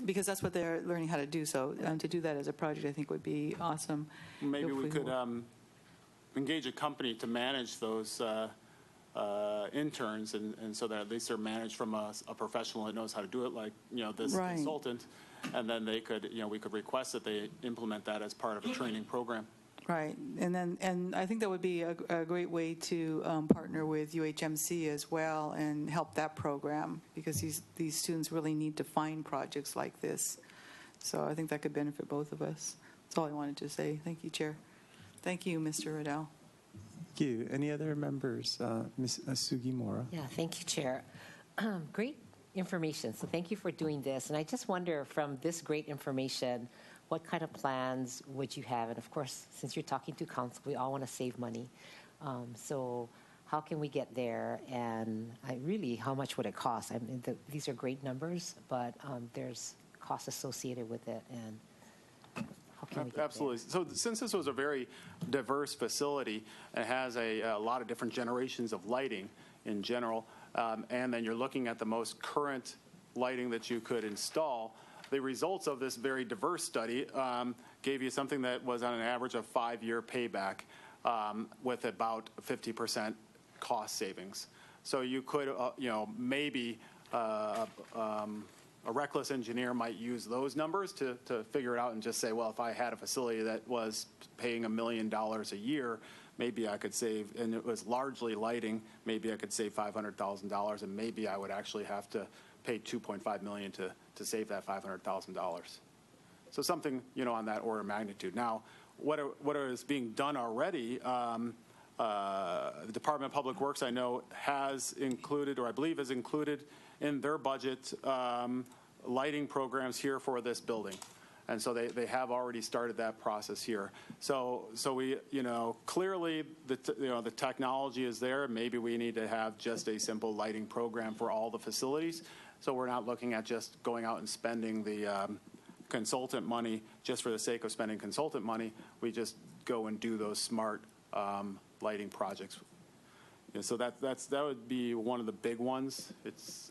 Because that's what they're learning how to do. So to do that as a project, I think would be awesome. Maybe we could engage a company to manage those interns, and so that at least they're managed from a professional that knows how to do it, like this consultant, and then they could we could request that they implement that as part of a training program. Right, and I think that would be a great way to partner with UHMC as well and help that program, because these students really need to find projects like this. So I think that could benefit both of us. That's all I wanted to say. Thank you, Chair. Thank you, Mr. Riddell. Thank you. Any other members? Ms. Sugimura. Yeah, thank you, Chair. Great information. So thank you for doing this. And I just wonder, from this great information, what kind of plans would you have? And of course, since you're talking to council, we all want to save money. So how can we get there? And how much would it cost? I mean, these are great numbers, but there's costs associated with it. And how can we get Absolutely. there? So since this was a very diverse facility, it has a lot of different generations of lighting in general, and then you're looking at the most current lighting that you could install. The results of this very diverse study gave you something that was on an average of 5-year payback with about 50% cost savings. So you could, maybe a reckless engineer might use those numbers to figure it out and just say, well, if I had a facility that was paying $1 million a year, maybe I could save, and it was largely lighting, maybe I could save $500,000, and maybe I would actually have to pay $2.5 million to save that $500,000. So something, on that order of magnitude. Now, what is being done already, the Department of Public Works, I know, has included, or I believe has included in their budget, lighting programs here for this building. And so they have already started that process here. So we, clearly the technology is there. Maybe we need to have just a simple lighting program for all the facilities. So we're not looking at just going out and spending the consultant money just for the sake of spending consultant money. We just go and do those smart lighting projects. So that would be one of the big ones.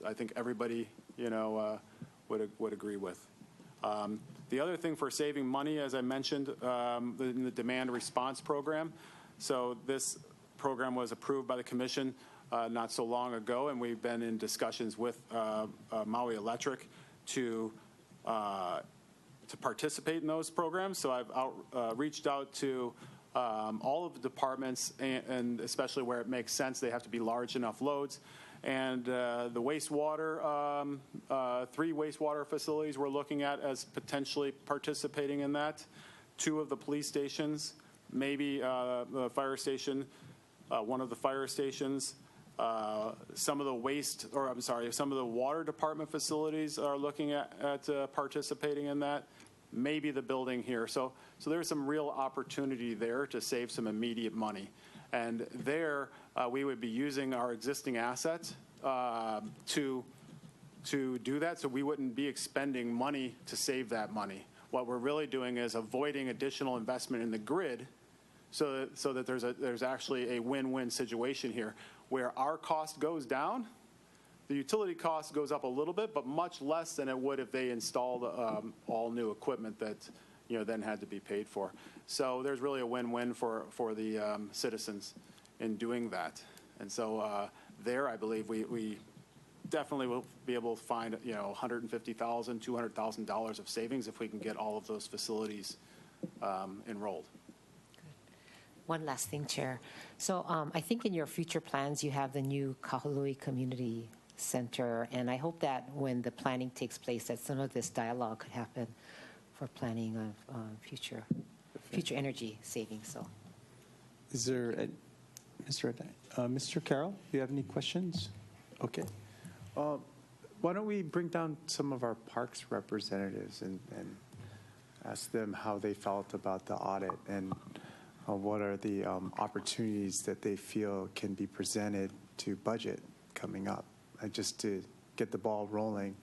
I think everybody would agree with. The other thing for saving money, as I mentioned, in the demand response program. So this program was approved by the Commission not so long ago, and we've been in discussions with Maui Electric to participate in those programs. So I've reached out to all of the departments, and especially where it makes sense, they have to be large enough loads. And the wastewater, 3 wastewater facilities we're looking at as potentially participating in that. 2 of the police stations, maybe the fire station, 1 of the fire stations. Some of the some of the water department facilities are looking at participating in that. Maybe the building here. So there's some real opportunity there to save some immediate money. And there, we would be using our existing assets to do that, so we wouldn't be expending money to save that money. What we're really doing is avoiding additional investment in the grid, so that there's actually a win-win situation here, where our cost goes down, the utility cost goes up a little bit, but much less than it would if they installed all new equipment that then had to be paid for. So there's really a win-win for the citizens in doing that. And so there, I believe we definitely will be able to find $150,000, $200,000 of savings if we can get all of those facilities enrolled. One last thing, Chair. So I think in your future plans, you have the new Kahului Community Center, and I hope that when the planning takes place, that some of this dialogue could happen for planning of future energy savings. So, Is there, Mr. Carroll, do you have any questions? Okay. Why don't we bring down some of our parks representatives and ask them how they felt about the audit and what are the opportunities that they feel can be presented to budget coming up, just to get the ball rolling.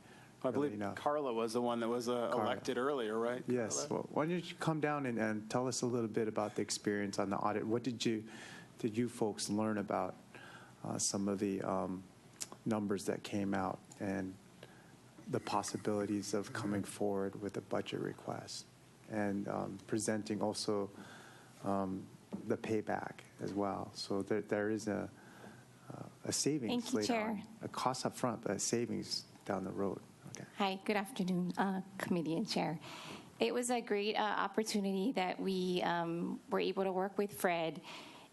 I believe Carla was the one that was elected earlier, right? Yes. Well, why don't you come down and tell us a little bit about the experience on the audit? What did you folks learn about some of the numbers that came out and the possibilities of coming forward with a budget request and presenting also the payback as well? So there is a savings later on, a cost up front, but a savings down the road. Okay. Hi, good afternoon, committee and chair. It was a great opportunity that we were able to work with Fred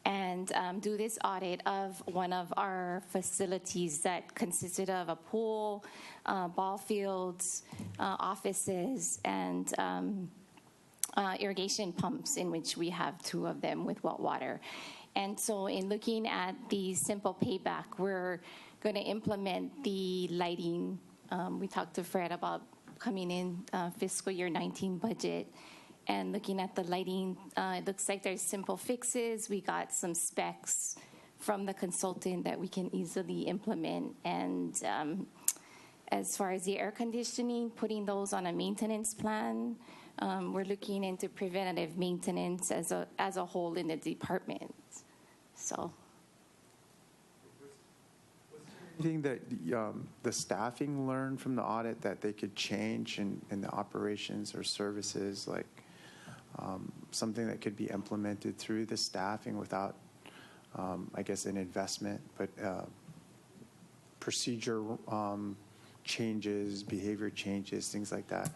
and do this audit of one of our facilities that consisted of a pool, ball fields, offices, and irrigation pumps, in which we have 2 of them with well water. And so in looking at the simple payback, we're going to implement the lighting. We talked to Fred about coming in fiscal year 19 budget and looking at the lighting. It looks like there's simple fixes. We got some specs from the consultant that we can easily implement. And as far as the air conditioning, putting those on a maintenance plan, we're looking into preventative maintenance as a whole in the department. So. Anything that the staffing learned from the audit that they could change in the operations or services, like something that could be implemented through the staffing without, I guess, an investment, but procedure changes, behavior changes, things like that?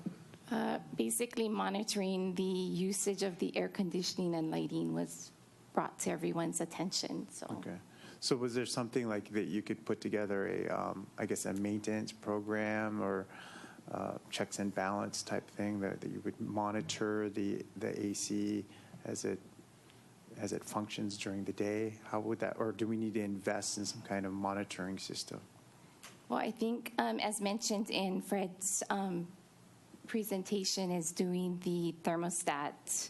Basically, monitoring the usage of the air conditioning and lighting was brought to everyone's attention. So. Okay. So was there something like that you could put together I guess, a maintenance program or checks and balance type thing that you would monitor the AC as it functions during the day? How would that, or do we need to invest in some kind of monitoring system? Well, I think, as mentioned in Fred's presentation, is doing the thermostat,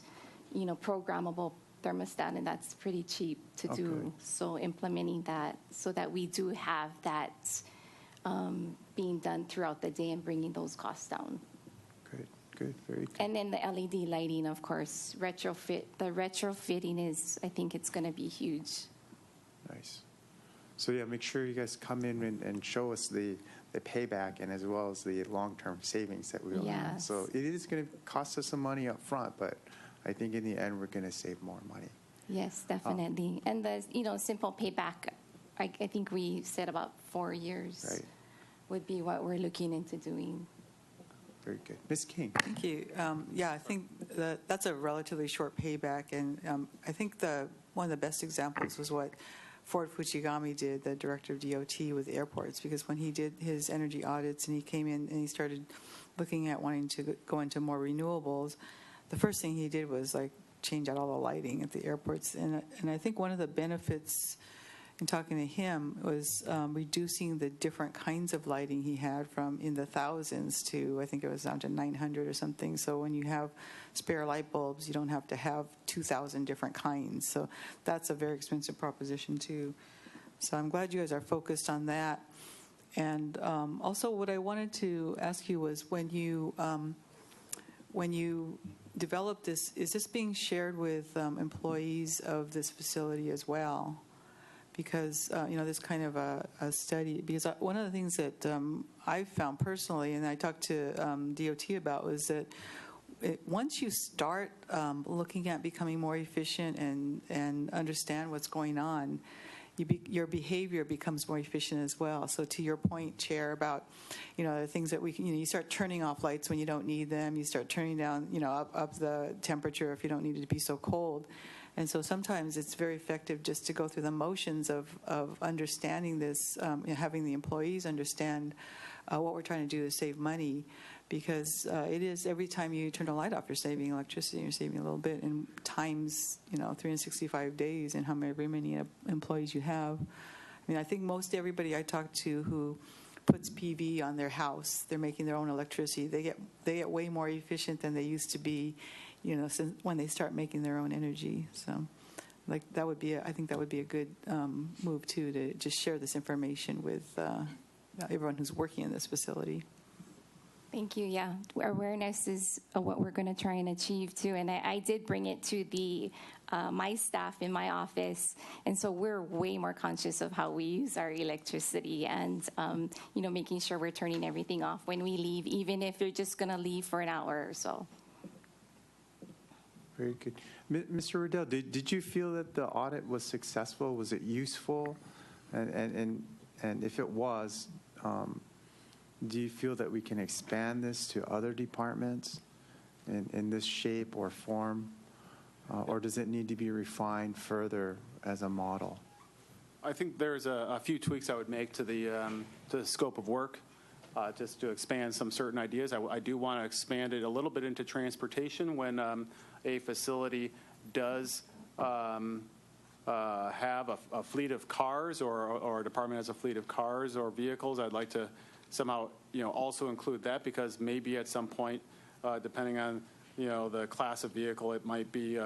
programmable thermostat, and that's pretty cheap to do. So implementing that so that we do have that being done throughout the day and bringing those costs down. Good, very good. And then the LED lighting, of course, the retrofitting is, I think it's going to be huge. Nice. So yeah, make sure you guys come in and show us the payback and as well as the long-term savings that we will have. So it is going to cost us some money up front, but I think in the end we're going to save more money. Yes, definitely. And the simple payback, I think we said about 4 years would be what we're looking into doing. Very good. Ms. King. Thank you. I think that's a relatively short payback, and I think one of the best examples was what Ford Fujigami did, the director of DOT with airports, because when he did his energy audits and he came in and he started looking at wanting to go into more renewables, the first thing he did was like change out all the lighting at the airports. And I think one of the benefits in talking to him was reducing the different kinds of lighting he had from in the thousands to, I think it was down to 900 or something. So when you have spare light bulbs, you don't have to have 2,000 different kinds. So that's a very expensive proposition too. So I'm glad you guys are focused on that. And also what I wanted to ask you was when you developed this, is this being shared with employees of this facility as well? Because, this kind of a study, because one of the things that I've found personally, and I talked to DOT about, was that once you start looking at becoming more efficient and understand what's going on, your behavior becomes more efficient as well. So to your point, Chair, about, the things that we can, you start turning off lights when you don't need them. You start turning down, up the temperature if you don't need it to be so cold. And so sometimes it's very effective just to go through the motions of understanding this, having the employees understand what we're trying to do to save money, because it is every time you turn a light off, you're saving electricity, you're saving a little bit, and times, 365 days and however many employees you have. I mean, I think most everybody I talk to who puts PV on their house, they're making their own electricity. They get way more efficient than they used to be, since when they start making their own energy. So, that would be I think that would be a good move too, to just share this information with everyone who's working in this facility. Thank you. Yeah, awareness is what we're going to try and achieve too. And I did bring it to my staff in my office, and so we're way more conscious of how we use our electricity, and making sure we're turning everything off when we leave, even if you're just going to leave for an hour or so. Very good. Mr. Riddell, did you feel that the audit was successful? Was it useful? And if it was, do you feel that we can expand this to other departments in this shape or form? Or does it need to be refined further as a model? I think there's a few tweaks I would make to the scope of work, just to expand some certain ideas. I do want to expand it a little bit into transportation when a facility does have a fleet of cars, or a department has a fleet of cars or vehicles. I'd like to somehow, also include that, because maybe at some point, depending on, the class of vehicle, it might be,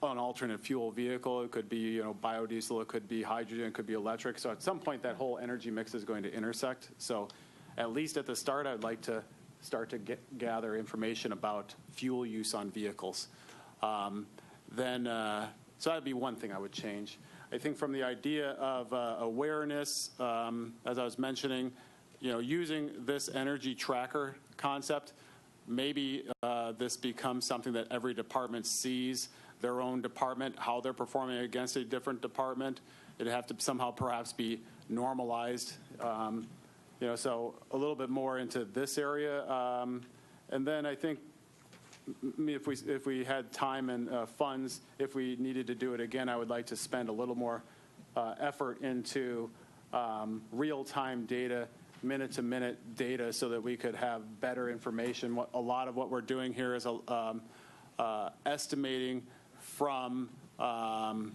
an alternate fuel vehicle. It could be, biodiesel. It could be hydrogen. It could be electric. So at some point, that whole energy mix is going to intersect. So at least at the start, I'd like to start to gather information about fuel use on vehicles. So that'd be one thing I would change. I think from the idea of awareness, as I was mentioning, using this energy tracker concept, maybe this becomes something that every department sees their own department, how they're performing against a different department. It'd have to somehow perhaps be normalized, so a little bit more into this area. And then I think if we had time and funds, if we needed to do it again, I would like to spend a little more effort into real-time data, minute-to-minute data, so that we could have better information. A lot of what we're doing here is estimating from not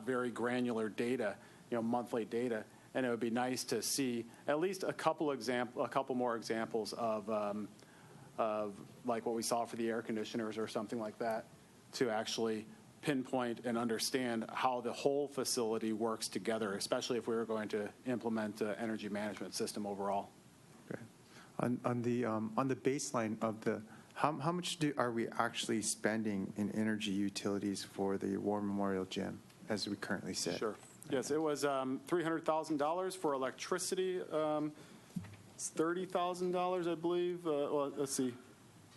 very granular data, monthly data, and it would be nice to see at least a couple more examples of like what we saw for the air conditioners or something like that, to actually pinpoint and understand how the whole facility works together, especially if we were going to implement an energy management system overall. Okay. On the baseline of the, how much are we actually spending in energy utilities for the War Memorial Gym, as we currently sit? Sure. Yes, it was $300,000 for electricity. It's $30,000, I believe. Well, let's see.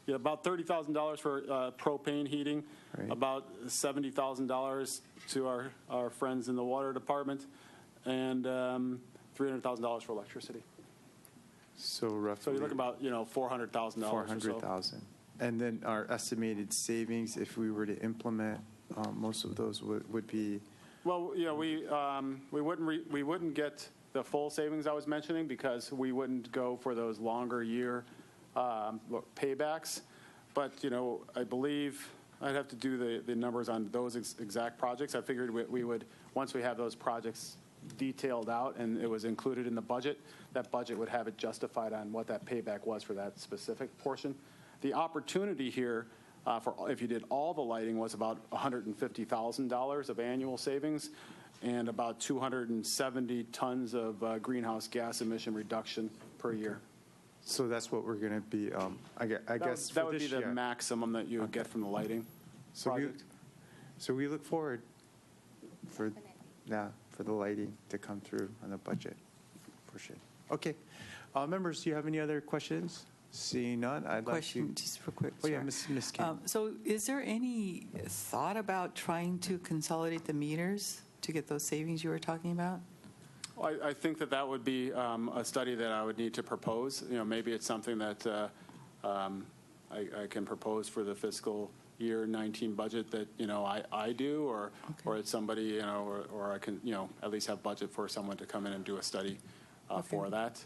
Yeah, about $30,000 for propane heating, right. About $70,000 to our friends in the water department, and $300,000 for electricity. So roughly. So you're looking about $400,000. $400,000, and then our estimated savings if we were to implement most of those would be. Well, you know, we wouldn't get the full savings I was mentioning because we wouldn't go for those longer year paybacks. But, you know, I believe I'd have to do the numbers on those exact projects. I figured we would, once we have those projects detailed out and it was included in the budget, that budget would have it justified on what that payback was for that specific portion. The opportunity here for if you did all the lighting was about $150,000 of annual savings and about 270 tons of greenhouse gas emission reduction per year. So that's what we're going to be, I guess that would be the maximum that you would get from the lighting project. So we look forward for the lighting to come through on the budget portion. Okay. Members, do you have any other questions? Seeing none, I'd like to... Just for quick. Oh, yeah, Ms. Kim. So is there any thought about trying to consolidate the meters to get those savings you were talking about? Well, I think that would be a study that I would need to propose. You know, maybe it's something that I can propose for the fiscal year 19 budget that, you know, I do, or it's somebody, you know, or I can, you know, at least have budget for someone to come in and do a study for that.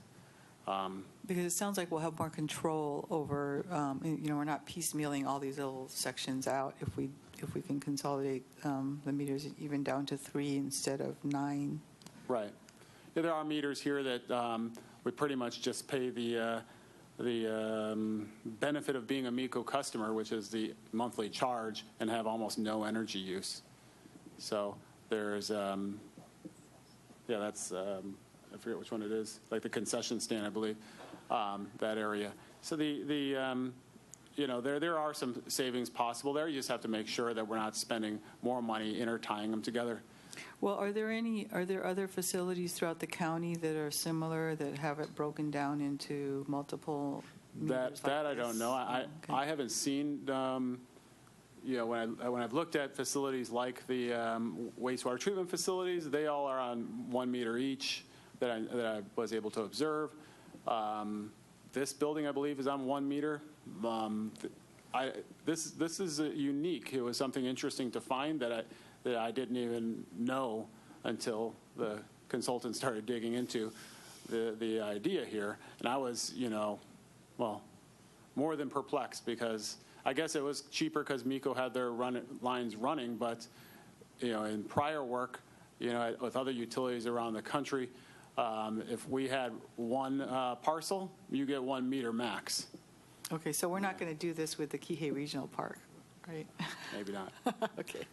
Because it sounds like we'll have more control over, you know, we're not piecemealing all these little sections out if we can consolidate the meters even down to 3 instead of 9. Right. Yeah, there are meters here that we pretty much just pay the benefit of being a MECO customer, which is the monthly charge, and have almost no energy use. So there's, that's, I forget which one it is, like the concession stand, I believe, that area. So you know, there are some savings possible there. You just have to make sure that we're not spending more money intertying them together. Well, are there other facilities throughout the county that are similar that have it broken down into multiple meters? That I don't know. I haven't seen. You know, when I've looked at facilities like the wastewater treatment facilities, they all are on 1 meter each that I was able to observe. This building, I believe, is on 1 meter. This is unique. It was something interesting to find that I didn't even know until the consultant started digging into the idea here. And I was, you know, well, more than perplexed, because I guess it was cheaper because MECO had their lines running, but, you know, in prior work, you know, with other utilities around the country, if we had 1 parcel, you get 1 meter max. Okay, so we're not going to do this with the Kihei Regional Park, right? Maybe not. Okay,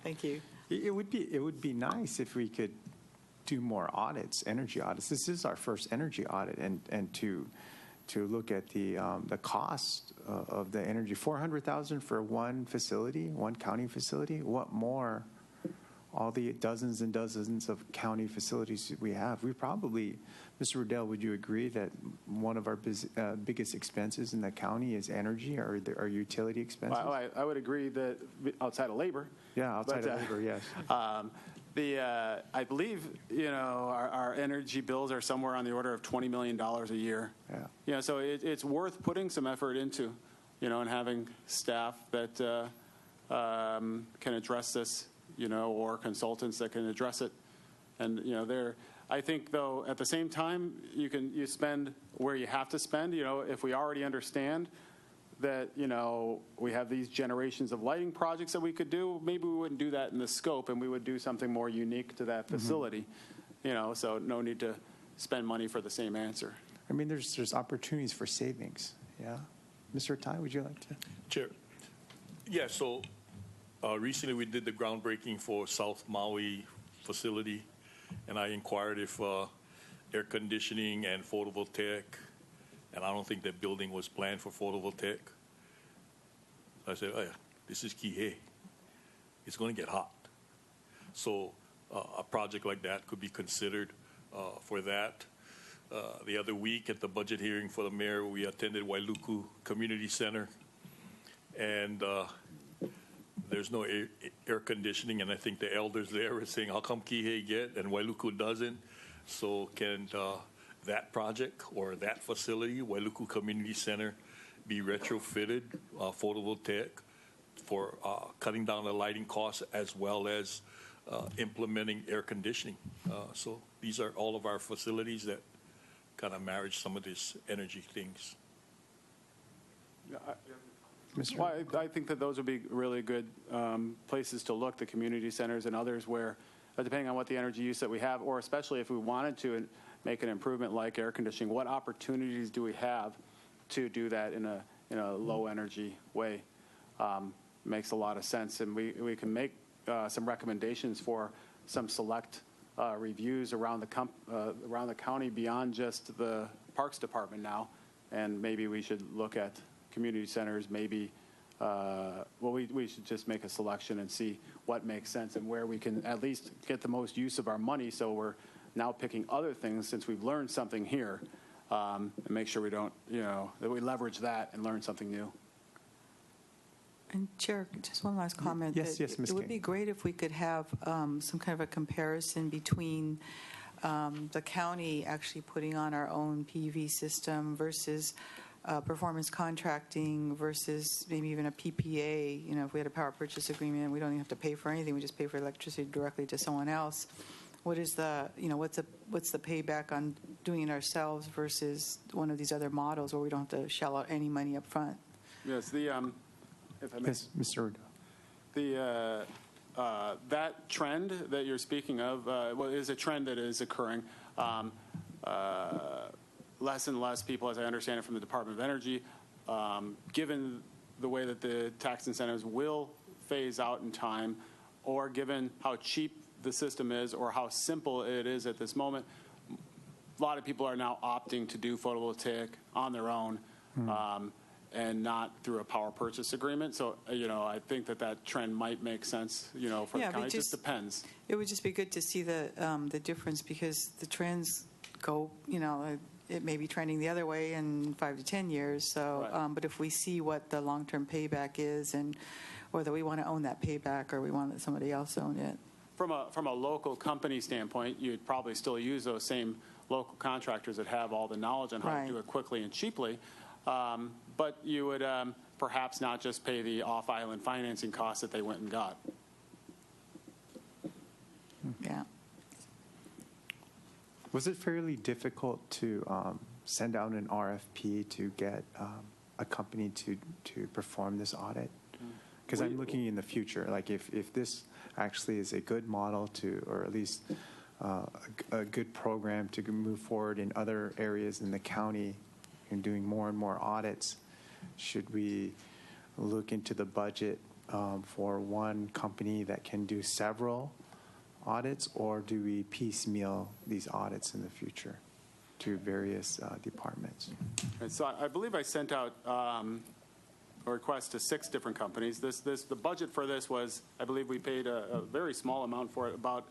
thank you. It would be nice if we could do more audits, energy audits. This is our first energy audit, and to look at the cost of the energy. $400,000 for 1 facility, 1 county facility. What more? All the dozens and dozens of county facilities we have. We probably, Mr. Riddell, would you agree that one of our biggest expenses in the county is energy, or our utility expenses? I would agree that outside of labor. Yeah, outside of labor, yes. I believe, you know, our energy bills are somewhere on the order of $20 million a year. Yeah. You know, so it's worth putting some effort into, you know, and having staff that can address this, you know, or consultants that can address it. And, you know, I think, though, at the same time, you spend where you have to spend. You know, if we already understand that, you know, we have these generations of lighting projects that we could do, maybe we wouldn't do that in the scope, and we would do something more unique to that facility. You know, so no need to spend money for the same answer. I mean, there's opportunities for savings. Yeah. Mr. Tai, would you like to? Chair. Yeah, so recently we did the groundbreaking for South Maui facility, and I inquired if air conditioning and photovoltaic, and I don't think that building was planned for photovoltaic. I said, oh yeah, this is Kihei. It's going to get hot. So a project like that could be considered for that. The other week at the budget hearing for the mayor, we attended Wailuku Community Center, and there's no air conditioning, and I think the elders there were saying, how come Kihei get and Wailuku doesn't? So can that project or that facility, Wailuku Community Center, be retrofitted photovoltaic for cutting down the lighting costs as well as implementing air conditioning. So these are all of our facilities that kind of marriage some of these energy things. Well, I think that those would be really good places to look, the community centers and others where, depending on what the energy use that we have, or especially if we wanted to make an improvement like air conditioning, what opportunities do we have to do that in a low energy way? Makes a lot of sense, and we can make some recommendations for some select reviews around the county beyond just the Parks Department now, and maybe we should look at community centers. Maybe we should just make a selection and see what makes sense and where we can at least get the most use of our money. So we're now picking other things since we've learned something here, and make sure we don't, that we leverage that and learn something new. And Chair, just one last comment. Yes, Ms. It would be great if we could have some kind of a comparison between the county actually putting on our own PV system versus performance contracting versus maybe even a PPA. If we had a power purchase agreement, we don't even have to pay for anything. We just pay for electricity directly to someone else. What is the, what's the payback on doing it ourselves versus one of these other models where we don't have to shell out any money up front? Yes, if I may. Yes, Mr. Ruda. That trend that you're speaking of is a trend that is occurring. Less and less people, as I understand it from the Department of Energy, given the way that the tax incentives will phase out in time, or given how cheap the system is or how simple it is at this moment, a lot of people are now opting to do photovoltaic on their own. And not through a power purchase agreement. So, I think that trend might make sense, for the county. It just depends. It would just be good to see the difference, because the trends go, it may be trending the other way in 5 to 10 years. So, right. But if we see what the long-term payback is, and whether we want to own that payback or we want to let somebody else own it. From a local company standpoint, you'd probably still use those same local contractors that have all the knowledge on how to do it quickly and cheaply. But you would perhaps not just pay the off-island financing costs that they went and got. Yeah. Was it fairly difficult to send out an RFP to get a company to perform this audit? Because I'm looking in the future, like if this actually is a good model or at least a good program to move forward in other areas in the county and doing more and more audits, should we look into the budget for one company that can do several audits, or do we piecemeal these audits in the future to various departments? And so I believe I sent out a request to 6 different companies. The budget for this was, I believe we paid a very small amount for it, about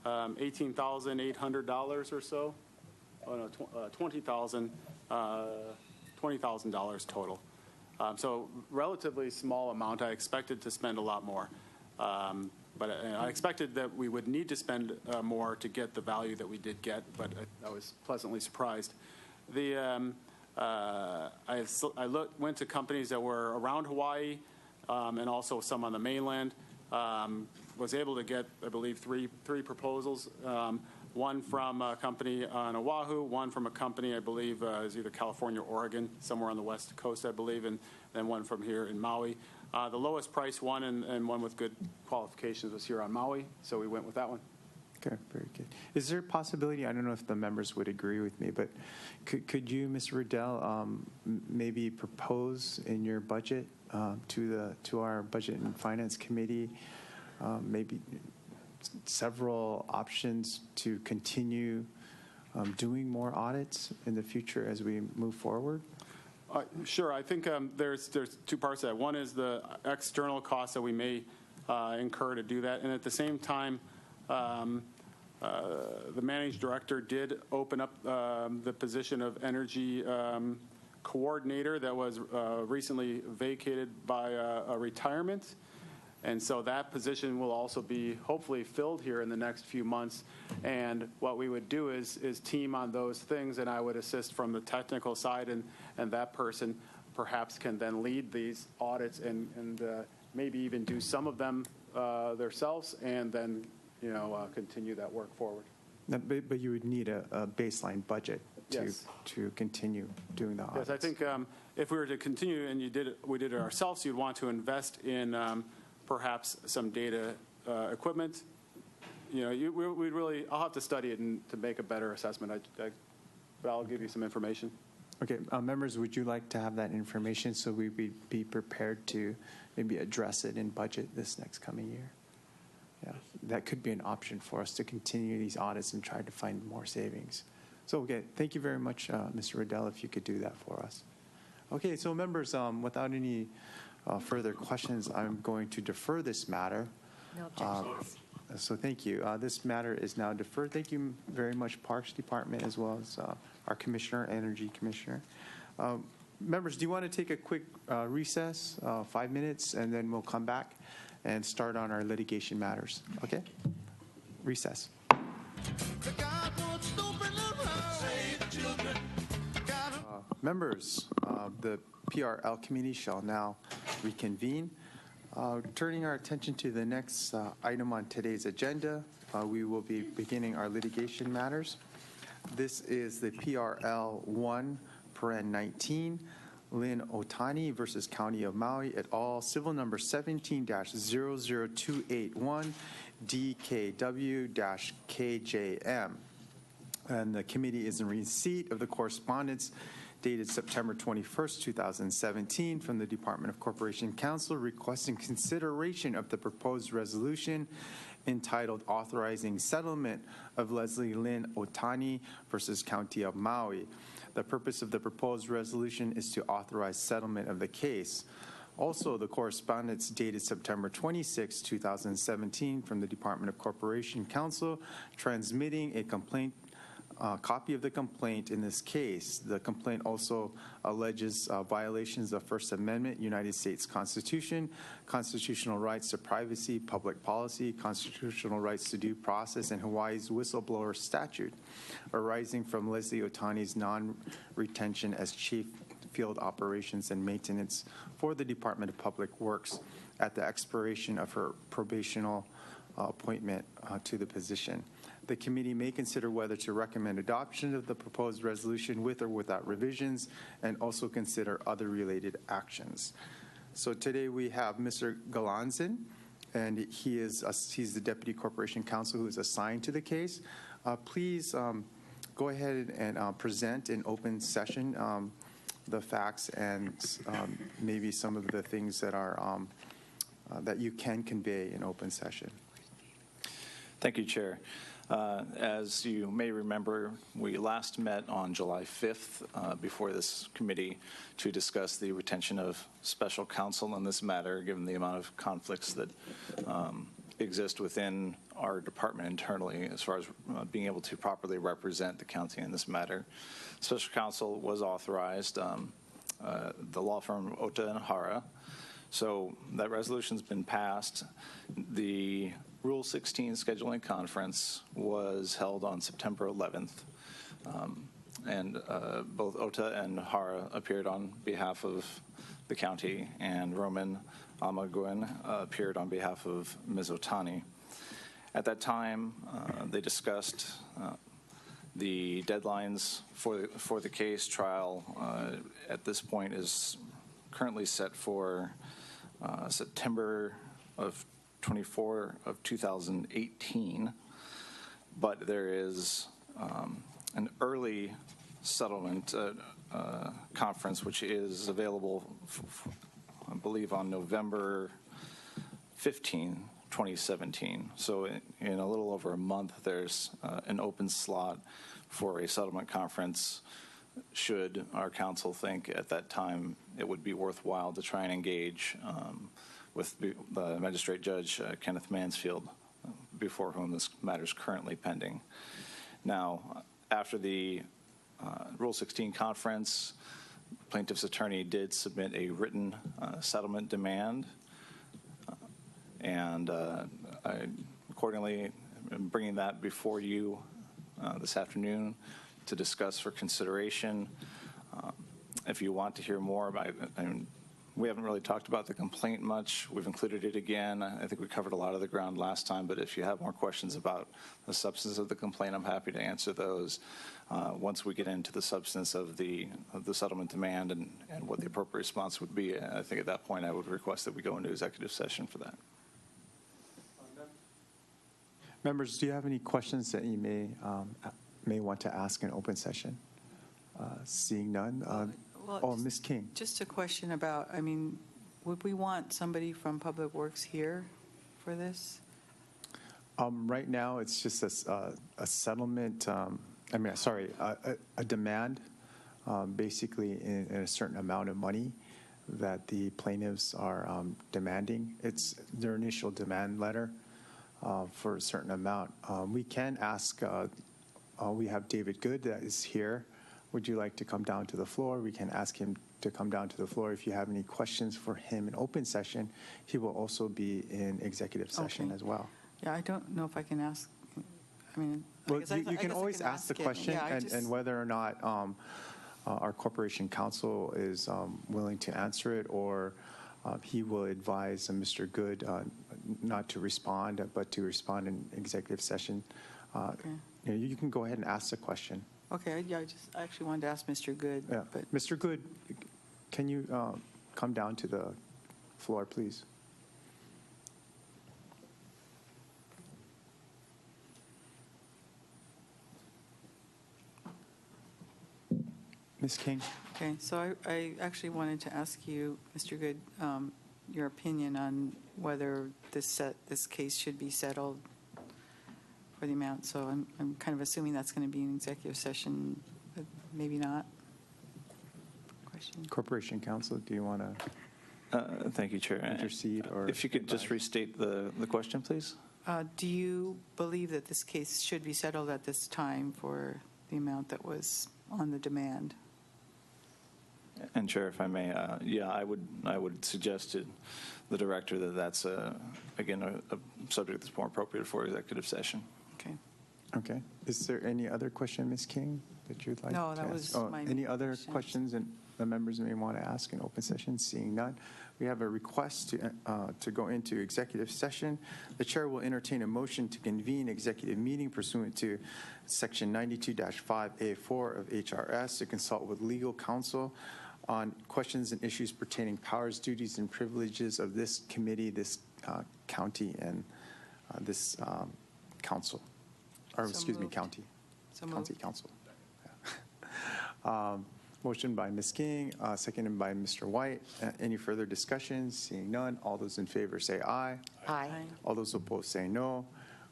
$18,800 or so. Oh no, $20,000 total. So relatively small amount. I expected to spend a lot more. But I expected that we would need to spend more to get the value that we did get, but I was pleasantly surprised. I went to companies that were around Hawaii and also some on the mainland. Was able to get, I believe, three proposals. One from a company on Oahu, one from a company, I believe, is either California or Oregon, somewhere on the west coast, I believe, and then one from here in Maui. The lowest price one and one with good qualifications was here on Maui, so we went with that one. Okay, very good. Is there a possibility, I don't know if the members would agree with me, but could you, Ms. Riddell, maybe propose in your budget to our Budget and Finance Committee maybe several options to continue doing more audits in the future as we move forward? Sure. I think there's 2 parts to that. One is the external costs that we may incur to do that, and at the same time, the managing director did open up the position of energy coordinator that was recently vacated by a retirement. And so that position will also be hopefully filled here in the next few months. And what we would do is team on those things, and I would assist from the technical side and that person. perhaps can then lead these audits and maybe even do some of them themselves, and then continue that work forward. But you would need a baseline budget to continue doing the audits. Yes, I think if we were to continue and we did it ourselves, you'd want to invest in perhaps some data equipment. We'd really, I'll have to study it to make a better assessment. But I'll give you some information. Okay, members, would you like to have that information so we would be prepared to maybe address it in budget this next coming year? Yeah, that could be an option for us to continue these audits and try to find more savings. So, okay, thank you very much, Mr. Riddell, if you could do that for us. Okay, so members, without any further questions, I'm going to defer this matter. No objections. So thank you. This matter is now deferred. Thank you very much, Parks Department, as well as our Commissioner, Energy Commissioner. Members, do you want to take a quick recess, 5 minutes, and then we'll come back and start on our litigation matters? Okay? Recess. Members, the PRL committee shall now reconvene. Turning our attention to the next item on today's agenda, we will be beginning our litigation matters. This is the PRL 1-19, Lynn OTANI versus County of Maui et al., civil number 17-00281, DKW-KJM. And the committee is in receipt of the correspondence dated September 21st, 2017, from the Department of Corporation Counsel requesting consideration of the proposed resolution entitled Authorizing Settlement of Leslie Lynn OTANI versus County of Maui. The purpose of the proposed resolution is to authorize settlement of the case. Also, the correspondence dated September 26, 2017, from the Department of Corporation Counsel transmitting a copy of the complaint in this case. The complaint also alleges violations of First Amendment, United States Constitution, constitutional rights to privacy, public policy, constitutional rights to due process, and Hawaii's whistleblower statute, arising from Leslie OTANI's non-retention as chief field operations and maintenance for the Department of Public Works at the expiration of her probational appointment to the position. The committee may consider whether to recommend adoption of the proposed resolution with or without revisions, and also consider other related actions. So today we have Mr. Galanzin, and he's the Deputy Corporation Counsel who is assigned to the case. Please go ahead and present in open session the facts and maybe some of the things that are that you can convey in open session. Thank you, Chair. As you may remember, we last met on July 5th before this committee to discuss the retention of special counsel in this matter, given the amount of conflicts that exist within our department internally as far as being able to properly represent the county in this matter. Special counsel was authorized, the law firm Ota and Hara. So that resolution's been passed. The Rule 16 scheduling conference was held on September 11th, and both Ota and Hara appeared on behalf of the county, and Roman Amaguin appeared on behalf of Ms. OTANI. At that time, they discussed the deadlines for the case. Trial at this point is currently set for September of 2018, but there is an early settlement conference which is available, I believe, on November 15, 2017. So in a little over a month, there's an open slot for a settlement conference should our counsel think at that time it would be worthwhile to try and engage with the Magistrate Judge Kenneth Mansfield, before whom this matter is currently pending. Now, after the Rule 16 conference, plaintiff's attorney did submit a written settlement demand, and I accordingly am bringing that before you this afternoon to discuss for consideration. If you want to hear more about it, I mean, we haven't really talked about the complaint much. We've included it again. I think we covered a lot of the ground last time, but if you have more questions about the substance of the complaint, I'm happy to answer those. Once we get into the substance of the settlement demand and what the appropriate response would be, I think at that point I would request that we go into executive session for that. Members, do you have any questions that you may want to ask in open session? Seeing none. Ms. King. Just a question about, I mean, would we want somebody from Public Works here for this? Right now, it's just a settlement, a demand, basically in a certain amount of money that the plaintiffs are demanding. It's their initial demand letter for a certain amount. We can ask, we have David Good that is here. Would you like to come down to the floor? We can ask him to come down to the floor. If you have any questions for him in open session, he will also be in executive session as well. Yeah, I don't know if I can ask. I mean, well, you can always ask the question, and whether or not our corporation counsel is willing to answer it, or he will advise Mr. Good not to respond, but to respond in executive session. You can go ahead and ask the question. Okay, yeah, I actually wanted to ask Mr. Good. Yeah, but Mr. Good, can you come down to the floor, please? Ms. King. Okay, so I actually wanted to ask you, Mr. Good, your opinion on whether this case should be settled for the amount. So I'm kind of assuming that's going to be an executive session, but maybe not. Question. Corporation counsel, do you want to? Thank you, Chair. Intercede, or if you could just restate the question, please. Do you believe that this case should be settled at this time for the amount that was on the demand? And Chair, if I may, yeah, I would suggest to the director that that's again a subject that's more appropriate for executive session. Okay. Okay. Is there any other question, Ms. King, that you'd like to ask? No, that was my any other questions that the members may want to ask in open session? Seeing none, we have a request to go into executive session. The chair will entertain a motion to convene executive meeting pursuant to Section 92-5A4 of HRS to consult with legal counsel on questions and issues pertaining powers, duties, and privileges of this committee, this county, and this council, or excuse me, county. County council. Yeah. Motion by Ms. King, seconded by Mr. White. Any further discussions? Seeing none, all those in favor say aye. Aye. All those opposed say no.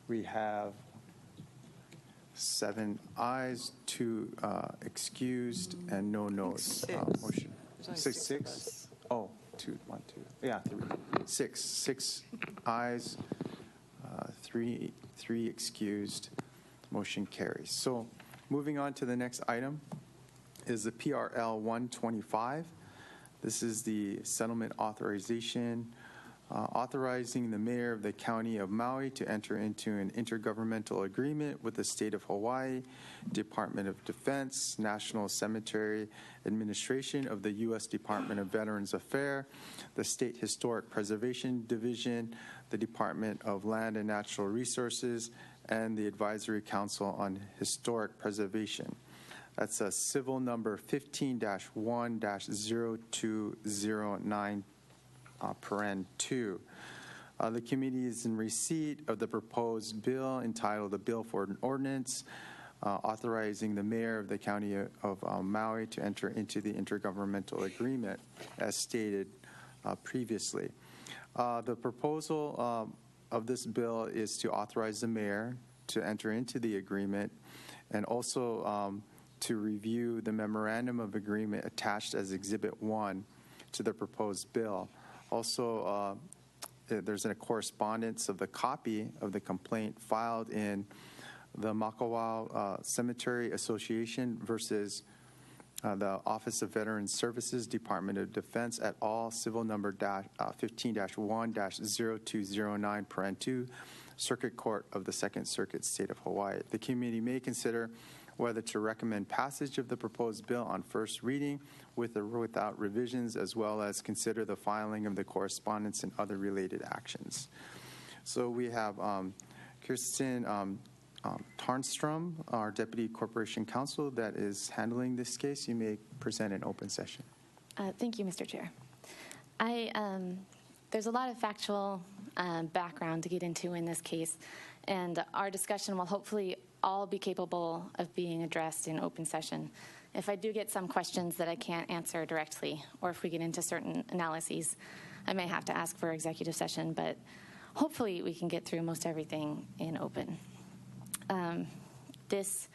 We have 7 ayes, 2 excused, and no noes. Motion. Six. Oh, 2, 1, 2. Yeah, 3. 6 ayes, 3 excused. Motion carries. So, moving on to the next item is the PRL 125. This is the settlement authorization, authorizing the mayor of the county of Maui to enter into an intergovernmental agreement with the state of Hawaii, Department of Defense, National Cemetery Administration of the U.S. Department of Veterans Affairs, the State Historic Preservation Division, the Department of Land and Natural Resources, and the Advisory Council on Historic Preservation. That's a civil number 15-1-0209, paren 2. The committee is in receipt of the proposed bill entitled "A Bill for an Ordinance Authorizing the Mayor of the County of Maui to enter into the intergovernmental agreement," as stated previously. The proposal of this bill is to authorize the mayor to enter into the agreement, and also to review the memorandum of agreement attached as Exhibit 1 to the proposed bill. Also, there's a correspondence of the copy of the complaint filed in the Makawao Cemetery Association versus the Office of Veterans Services, Department of Defense et al., civil number 15-1-0209, paren 2, Circuit Court of the Second Circuit, State of Hawaii. The committee may consider whether to recommend passage of the proposed bill on first reading with or without revisions, as well as consider the filing of the correspondence and other related actions. So we have Kirsten Tarnstrom, our Deputy Corporation Counsel, that is handling this case. You may present in open session. Thank you, Mr. Chair. There's a lot of factual background to get into in this case, and our discussion will hopefully all be capable of being addressed in open session. If I do get some questions that I can't answer directly, or if we get into certain analyses, I may have to ask for executive session, but hopefully we can get through most everything in open. This,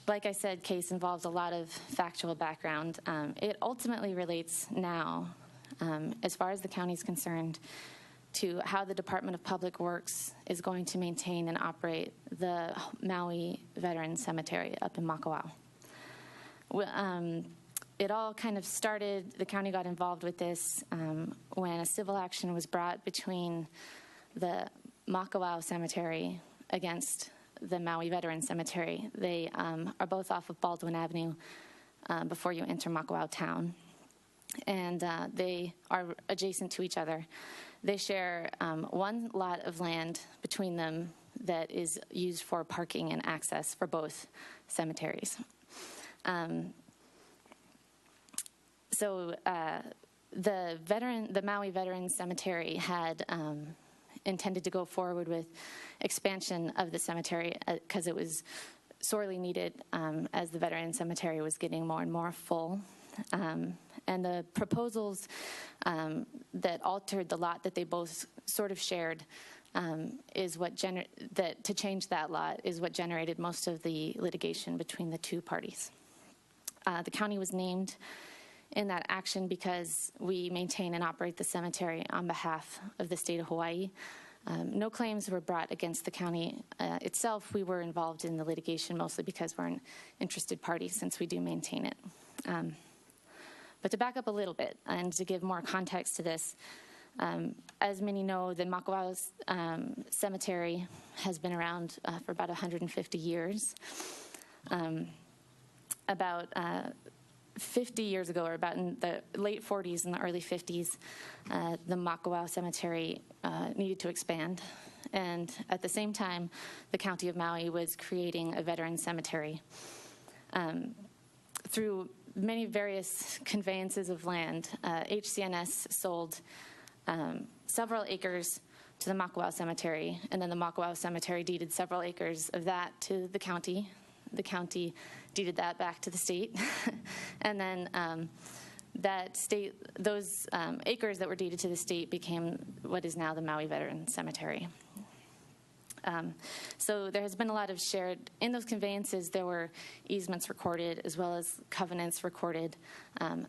like I said, case involves a lot of factual background. It ultimately relates now, as far as the county is concerned, to how the Department of Public Works is going to maintain and operate the Maui Veterans Cemetery up in Makawao. It all kind of started, the county got involved with this when a civil action was brought between the Makawao Cemetery against the Maui Veterans Cemetery. They are both off of Baldwin Avenue before you enter Makawao town. And they are adjacent to each other. They share one lot of land between them that is used for parking and access for both cemeteries. So the Maui Veterans Cemetery had intended to go forward with expansion of the cemetery because it was sorely needed as the Veterans Cemetery was getting more and more full. And the proposals that altered the lot that they both sort of shared is what to change that lot is what generated most of the litigation between the two parties. The county was named in that action because we maintain and operate the cemetery on behalf of the state of Hawaii. No claims were brought against the county itself. We were involved in the litigation mostly because we're an interested party since we do maintain it. But to back up a little bit and to give more context to this, as many know, the Makawao Cemetery has been around for about 150 years. About 50 years ago, or about in the late 40s and the early 50s, the Makawao Cemetery needed to expand. And at the same time, the County of Maui was creating a veteran cemetery. Through many various conveyances of land, HCNS sold several acres to the Makawao Cemetery, and then the Makawao Cemetery deeded several acres of that to the county. The county deeded that back to the state, and then those acres that were deeded to the state became what is now the Maui Veterans Cemetery. So there has been a lot of shared, in those conveyances there were easements recorded as well as covenants recorded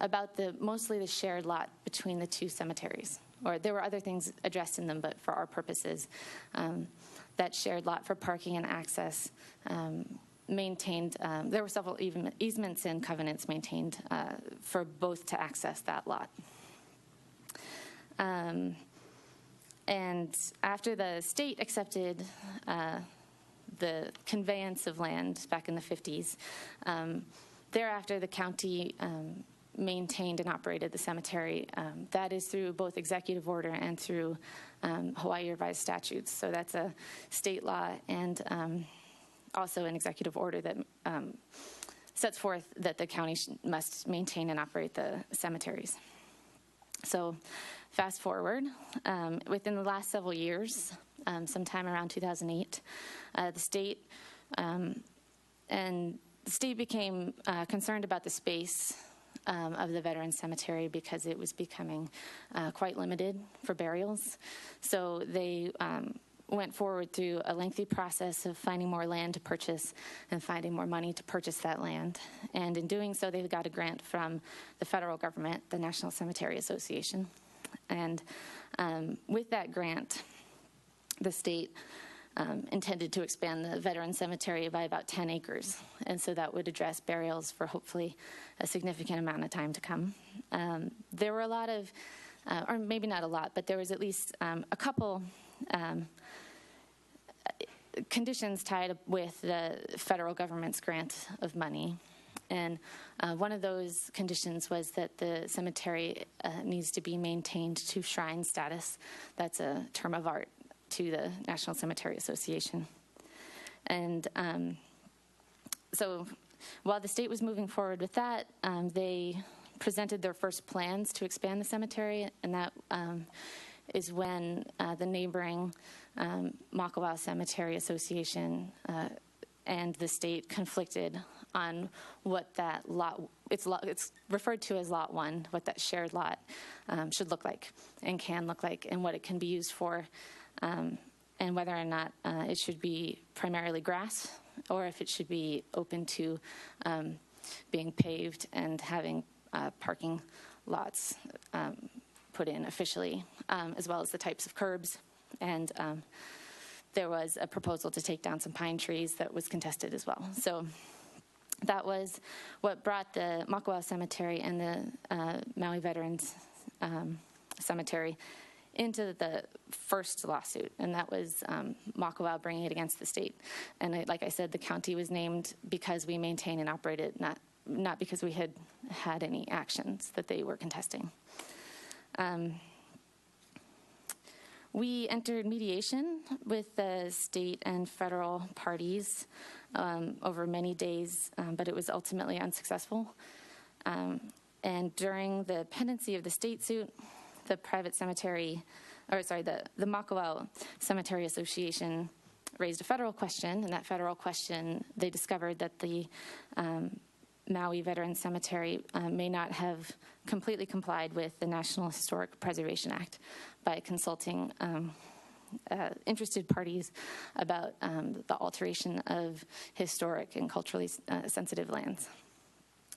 about mostly the shared lot between the two cemeteries. Or there were other things addressed in them, but for our purposes, that shared lot for parking and access maintained, there were several easements and covenants maintained for both to access that lot. And after the state accepted the conveyance of land back in the 50s, thereafter the county maintained and operated the cemetery. That is through both executive order and through Hawaii revised statutes. So that's a state law and also an executive order that sets forth that the county must maintain and operate the cemeteries. So fast forward, within the last several years, sometime around 2008, the state became concerned about the space of the Veterans Cemetery because it was becoming quite limited for burials. So they went forward through a lengthy process of finding more land to purchase and finding more money to purchase that land. And in doing so, they got a grant from the federal government, the National Cemetery Association. And with that grant, the state intended to expand the veteran cemetery by about 10 acres. And so that would address burials for hopefully a significant amount of time to come. There were a lot of, or maybe not a lot, but there was at least a couple conditions tied up with the federal government's grant of money. And one of those conditions was that the cemetery needs to be maintained to shrine status. That's a term of art to the National Cemetery Association. And so while the state was moving forward with that, they presented their first plans to expand the cemetery, and that is when the neighboring Makawao Cemetery Association and the state conflicted on what that lot, it's referred to as Lot 1, what that shared lot should look like and can look like, and what it can be used for, and whether or not it should be primarily grass or if it should be open to being paved and having parking lots put in officially, as well as the types of curbs. And there was a proposal to take down some pine trees that was contested as well. So that was what brought the Makawao Cemetery and the Maui Veterans Cemetery into the first lawsuit, and that was Makawao bringing it against the state. And like I said, the county was named because we maintain and operate it, not because we had any actions that they were contesting. We entered mediation with the state and federal parties over many days, but it was ultimately unsuccessful. And during the pendency of the state suit, the the Makawao Cemetery Association raised a federal question, and that federal question, they discovered that the Maui Veterans Cemetery may not have completely complied with the National Historic Preservation Act by consulting interested parties about the alteration of historic and culturally sensitive lands.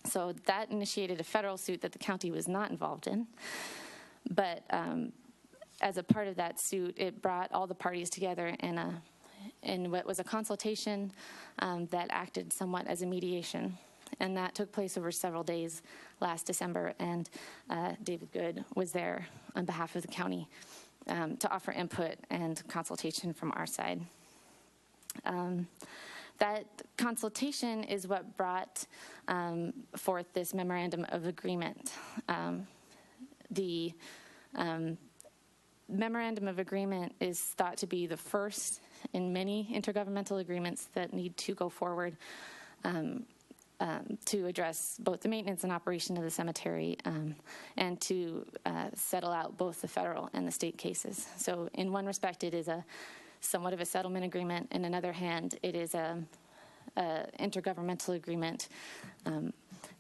So that initiated a federal suit that the county was not involved in. But as a part of that suit, it brought all the parties together in what was a consultation that acted somewhat as a mediation. And that took place over several days last December, and David Good was there on behalf of the county to offer input and consultation from our side. That consultation is what brought forth this memorandum of agreement. The memorandum of agreement is thought to be the first in many intergovernmental agreements that need to go forward to address both the maintenance and operation of the cemetery and to settle out both the federal and the state cases. So in one respect, it is somewhat of a settlement agreement. In another hand, it is a intergovernmental agreement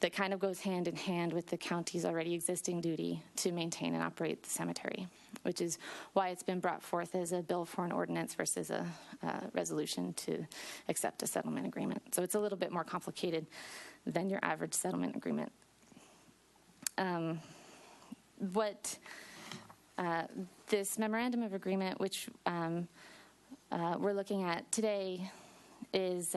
that kind of goes hand in hand with the county's already existing duty to maintain and operate the cemetery, which is why it's been brought forth as a bill for an ordinance versus a resolution to accept a settlement agreement. So it's a little bit more complicated than your average settlement agreement. This memorandum of agreement, which we're looking at today, is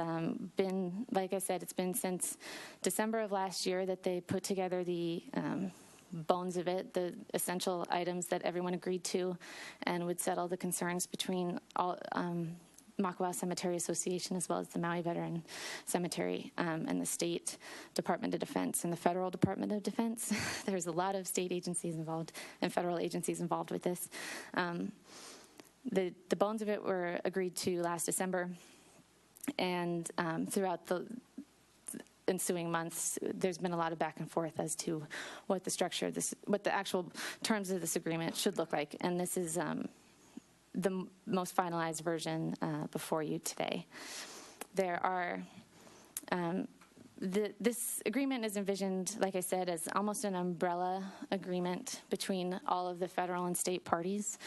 been, like I said, it's been since December of last year that they put together the bones of it, the essential items that everyone agreed to, and would settle the concerns between all Makawao Cemetery Association as well as the Maui Veteran Cemetery and the State Department of Defense and the Federal Department of Defense. There's a lot of state agencies involved and federal agencies involved with this. The bones of it were agreed to last December. And throughout the ensuing months, there's been a lot of back and forth as to what the structure of this, what the actual terms of this agreement should look like. And this is the most finalized version before you today. There are, this agreement is envisioned, like I said, as almost an umbrella agreement between all of the federal and state parties.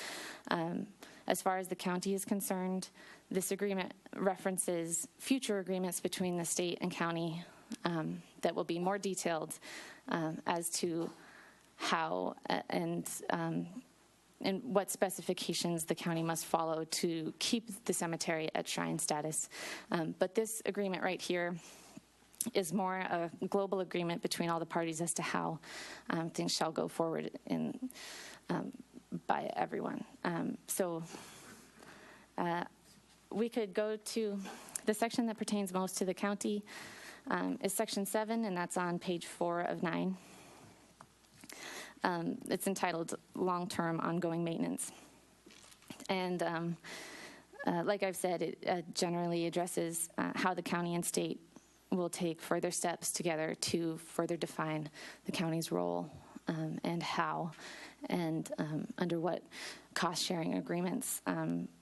As far as the county is concerned, this agreement references future agreements between the state and county that will be more detailed as to how and what specifications the county must follow to keep the cemetery at shrine status. But this agreement right here is more a global agreement between all the parties as to how things shall go forward by everyone. we could go to the section that pertains most to the county is Section 7, and that's on page 4 of 9. It's entitled Long-Term Ongoing Maintenance. And like I've said, it generally addresses how the county and state will take further steps together to further define the county's role and how and under what cost-sharing agreements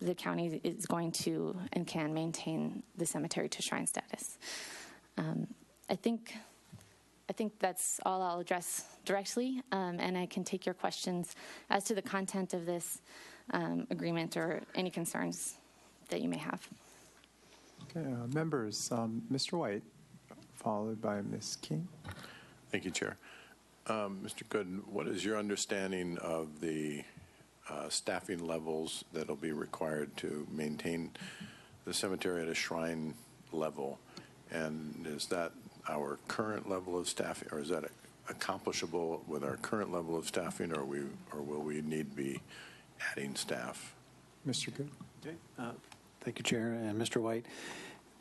the county is going to and can maintain the cemetery to shrine status. I think that's all I'll address directly, and I can take your questions as to the content of this agreement or any concerns that you may have. Okay, members, Mr. White, followed by Ms. King. Thank you, Chair. Mr. Gooden, what is your understanding of the staffing levels that will be required to maintain the cemetery at a shrine level? And is that our current level of staffing, or is that accomplishable with our current level of staffing, or will we need to be adding staff? Mr. Good. Okay. Thank you, Chair, and Mr. White.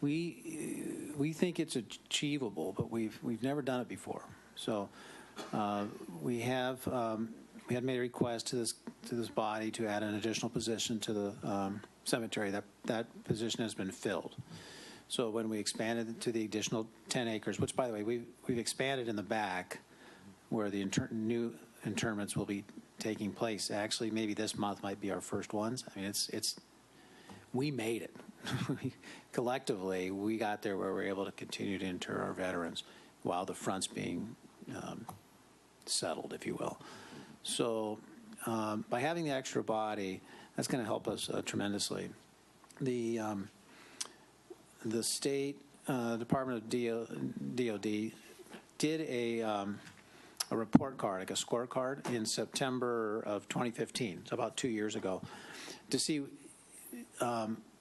We think it's achievable, but we've never done it before. So we had made a request to this body to add an additional position to the cemetery. That position has been filled. So when we expanded to the additional 10 acres, which, by the way, we've expanded in the back where the new interments will be taking place. Actually, maybe this month might be our first ones. I mean, we made it. Collectively, we got there where we're able to continue to inter our veterans while the front's being settled, if you will. So by having the extra body, that's going to help us tremendously. The state Department of DOD did a report card, like a scorecard, in September of 2015, so about 2 years ago, to see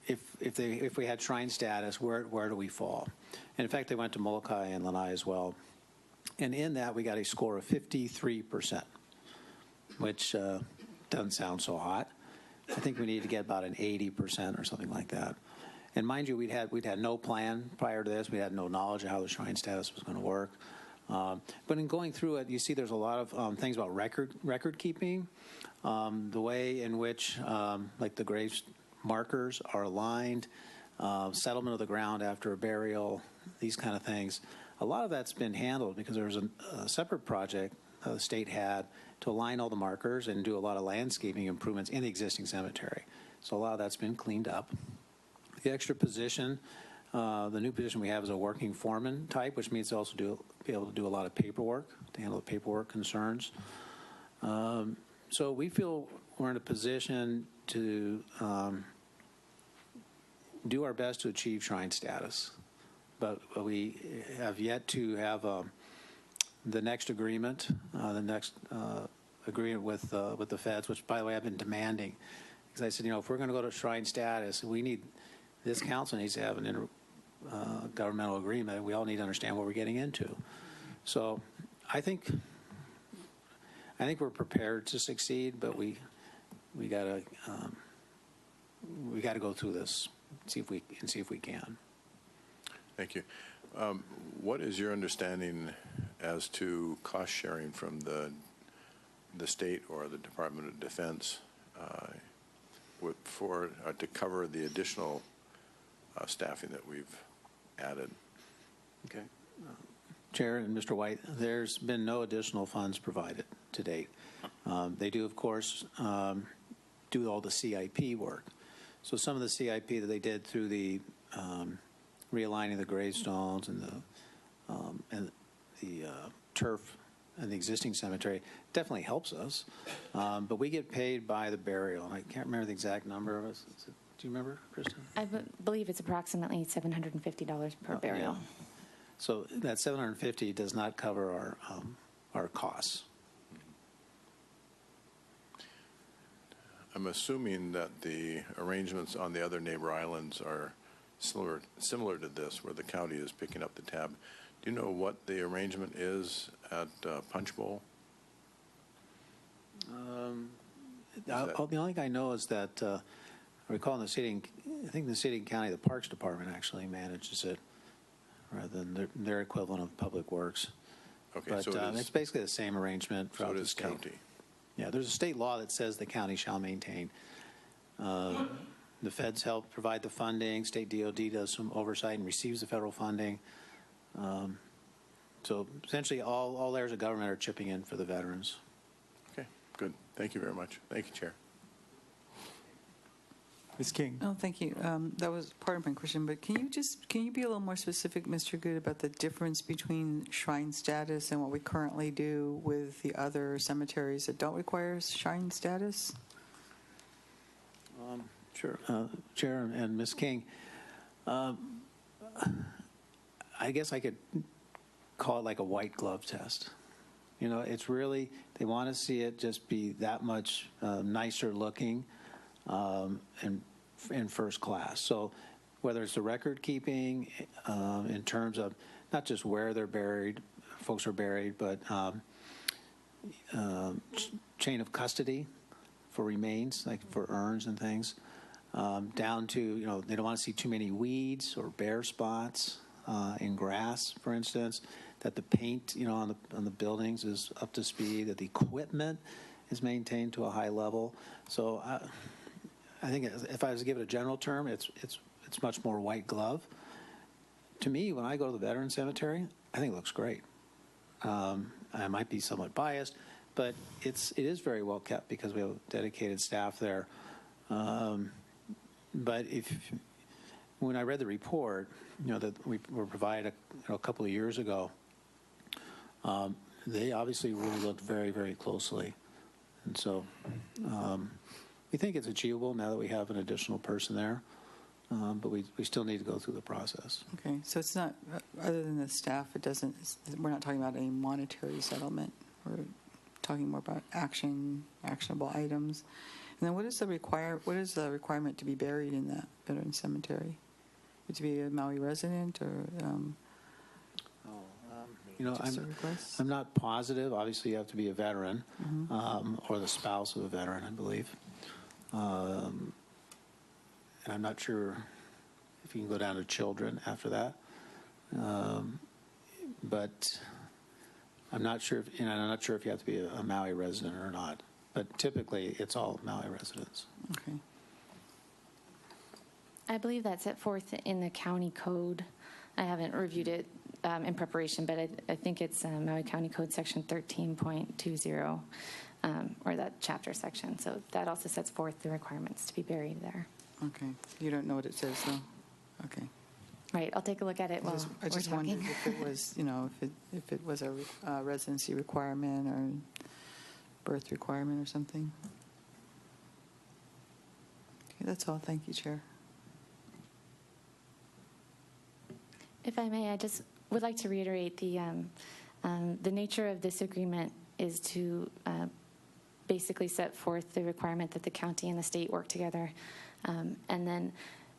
if we had shrine status, where do we fall? And in fact, they went to Molokai and Lanai as well. And in that, we got a score of 53%, which doesn't sound so hot. I think we need to get about an 80% or something like that. And mind you, we'd had no plan prior to this. We had no knowledge of how the shrine status was going to work. But in going through it, you see there's a lot of things about record keeping, the way in which like the grave markers are aligned, settlement of the ground after a burial, these kind of things. A lot of that's been handled because there was a separate project the state had to align all the markers and do a lot of landscaping improvements in the existing cemetery. So a lot of that's been cleaned up. The extra position, the new position we have is a working foreman type, which means to also be able to do a lot of paperwork, to handle the paperwork concerns. So we feel we're in a position to do our best to achieve shrine status. But we have yet to have the next agreement, agreement with the feds, which, by the way, I've been demanding. Because I said, if we're going to go to shrine status, this council needs to have an intergovernmental agreement. We all need to understand what we're getting into. So I think we're prepared to succeed, but we got to go through this, see if we can. Thank you. What is your understanding as to cost sharing from the state or the Department of Defense to cover the additional staffing that we've added? Okay. Chair and Mr. White, there's been no additional funds provided to date. They do, of course, do all the CIP work. So some of the CIP that they did through the realigning the gravestones and the turf and the existing cemetery definitely helps us. But we get paid by the burial, and I can't remember the exact number of us. Do you remember, Kristen? I believe it's approximately $750 per burial. Yeah. So that $750 does not cover our costs. I'm assuming that the arrangements on the other neighbor islands are similar to this, where the county is picking up the tab. Do you know what the arrangement is at Punch Bowl? The only thing I know is that I recall in the city, I think the city and county, the Parks Department actually manages it rather than their equivalent of Public Works. Okay, But so it's basically the same arrangement throughout the state. county. Yeah, there's a state law that says the county shall maintain. The feds help provide the funding. State DOD does some oversight and receives the federal funding. So essentially, all layers of government are chipping in for the veterans. Okay, good. Thank you very much. Thank you, Chair. Ms. King. Oh, thank you. That was part of my question, but can you be a little more specific, Mr. Good, about the difference between shrine status and what we currently do with the other cemeteries that don't require shrine status? Sure, Chair and Ms. King. I guess I could call it like a white glove test. You know, it's really, they want to see it just be that much nicer looking and in first class. So whether it's the record keeping in terms of not just where they're buried, folks are buried, but chain of custody for remains, like for urns and things, down to, you know, they don't want to see too many weeds or bare spots in grass, for instance, that the paint, you know, on the buildings is up to speed, that the equipment is maintained to a high level. So I think if I was to give it a general term, it's much more white glove. To me, when I go to the Veterans Cemetery, I think it looks great. I might be somewhat biased, but it is very well kept because we have dedicated staff there. But when I read the report, you know, that we were provided a couple of years ago, they obviously really looked very, very closely, and so we think it's achievable now that we have an additional person there. But we still need to go through the process. Okay, so it's not, other than the staff, we're not talking about any monetary settlement. We're talking more about actionable items. And then what is the requirement to be buried in that veteran cemetery? To be a Maui resident or? You know, I'm not positive. Obviously, you have to be a veteran or the spouse of a veteran, I believe. And I'm not sure if you can go down to children after that. But I'm not sure if, I'm not sure if you have to be a Maui resident or not. But typically, it's all Maui residents. Okay. I believe that's set forth in the county code. I haven't reviewed it in preparation, but I think it's Maui County Code Section 13.20, or that chapter section. So that also sets forth the requirements to be buried there. Okay. You don't know what it says, though? Okay. Right. I'll take a look at it while I just we're talking. wondered if it was, you know, if it was a residency requirement or birth requirement or something. Okay, that's all. Thank you, Chair. If I may, I just would like to reiterate the nature of this agreement is to basically set forth the requirement that the county and the state work together, and then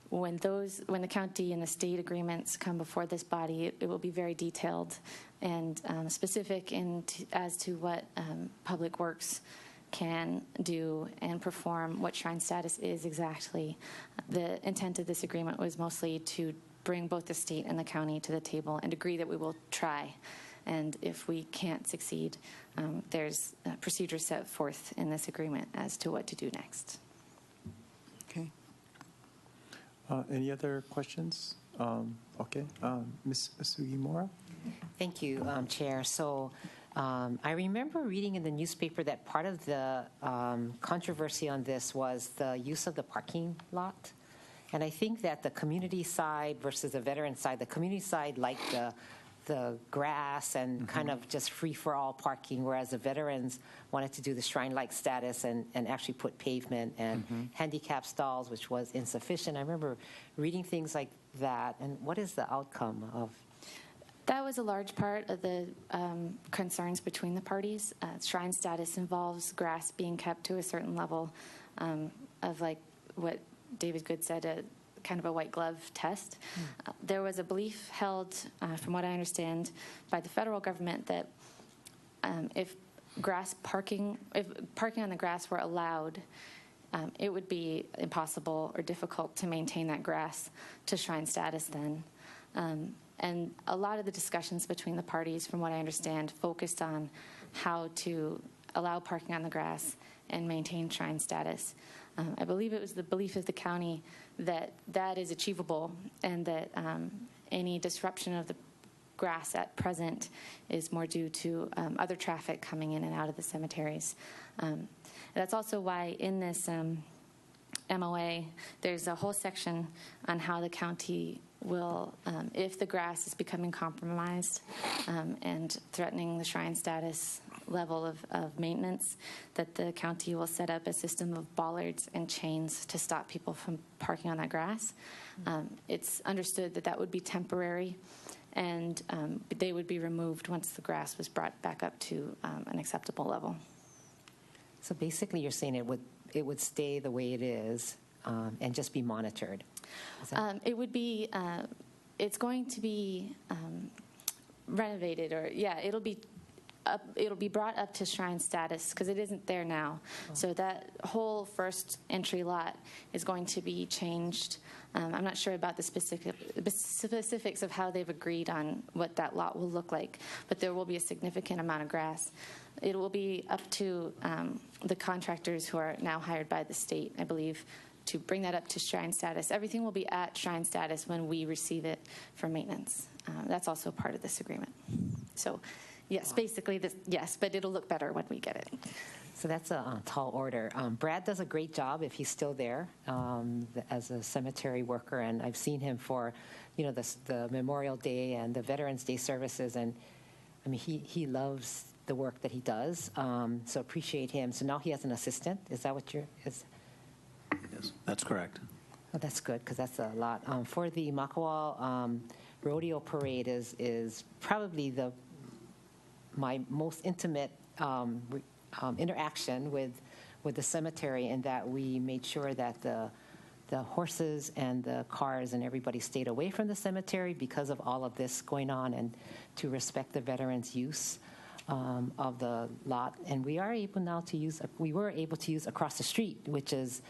when the county and the state agreements come before this body, it will be very detailed and specific as to what Public Works can do and perform, what shrine status is exactly. The intent of this agreement was mostly to bring both the state and the county to the table and agree that we will try. And if we can't succeed, there's procedures set forth in this agreement as to what to do next. Okay. Any other questions? Okay. Ms. Sugimura? Thank you, Chair. So I remember reading in the newspaper that part of the controversy on this was the use of the parking lot. And I think that the community side versus the veteran side, the community side liked the grass and kind of just free-for-all parking, whereas the veterans wanted to do the shrine-like status and actually put pavement and handicap stalls, which was insufficient. I remember reading things like that. And what is the outcome of? That was a large part of the concerns between the parties. Shrine status involves grass being kept to a certain level of, like what David Good said, kind of a white glove test. There was a belief held, from what I understand, by the federal government that if parking on the grass were allowed, it would be impossible or difficult to maintain that grass to shrine status then. And a lot of the discussions between the parties, from what I understand, focused on how to allow parking on the grass and maintain shrine status. I believe it was the belief of the county that that is achievable, and that any disruption of the grass at present is more due to other traffic coming in and out of the cemeteries. That's also why in this MOA, there's a whole section on how the county will, if the grass is becoming compromised and threatening the shrine status level of maintenance, that the county will set up a system of bollards and chains to stop people from parking on that grass. It's understood that that would be temporary, and they would be removed once the grass was brought back up to an acceptable level. So basically, you're saying it would stay the way it is and just be monitored. It would be. It's going to be renovated, or it'll be. It'll be brought up to shrine status because it isn't there now. Oh. So that whole first entry lot is going to be changed. I'm not sure about the specifics of how they've agreed on what that lot will look like, but there will be a significant amount of grass. It will be up to the contractors who are now hired by the state, I believe, to bring that up to shrine status. Everything will be at shrine status when we receive it for maintenance. That's also part of this agreement. So. Yes, basically, yes, but it'll look better when we get it. So that's a tall order. Brad does a great job if he's still there as a cemetery worker, and I've seen him for, the Memorial Day and the Veterans Day services, and I mean, he loves the work that he does, so appreciate him. So now he has an assistant. Is that what is? Yes, that's correct. Oh, that's good, because that's a lot. For the Makawao Rodeo Parade is probably my most intimate interaction with the cemetery, in that we made sure that the horses and the cars and everybody stayed away from the cemetery because of all of this going on, and to respect the veterans' use of the lot. And we were able to use across the street, which is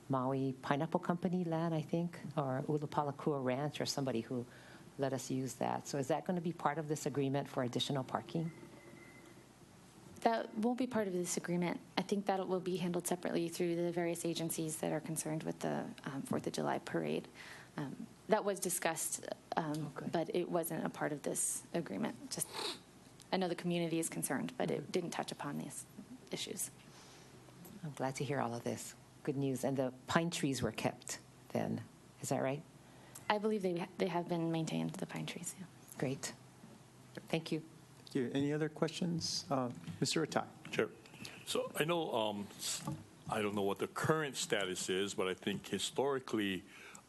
Maui Pineapple Company land, I think, or Ulupalakua Ranch, or somebody who let us use that. So is that going to be part of this agreement for additional parking? That won't be part of this agreement. I think that will be handled separately through the various agencies that are concerned with the 4th of July parade. That was discussed, but it wasn't a part of this agreement. Just, I know the community is concerned, but it didn't touch upon these issues. I'm glad to hear all of this. Good news. And the pine trees were kept then. Is that right? I believe they have been maintained, the pine trees. Yeah. Great. Thank you. Thank you. Any other questions? Mr. Atai. Sure. So I know, I don't know what the current status is, but I think historically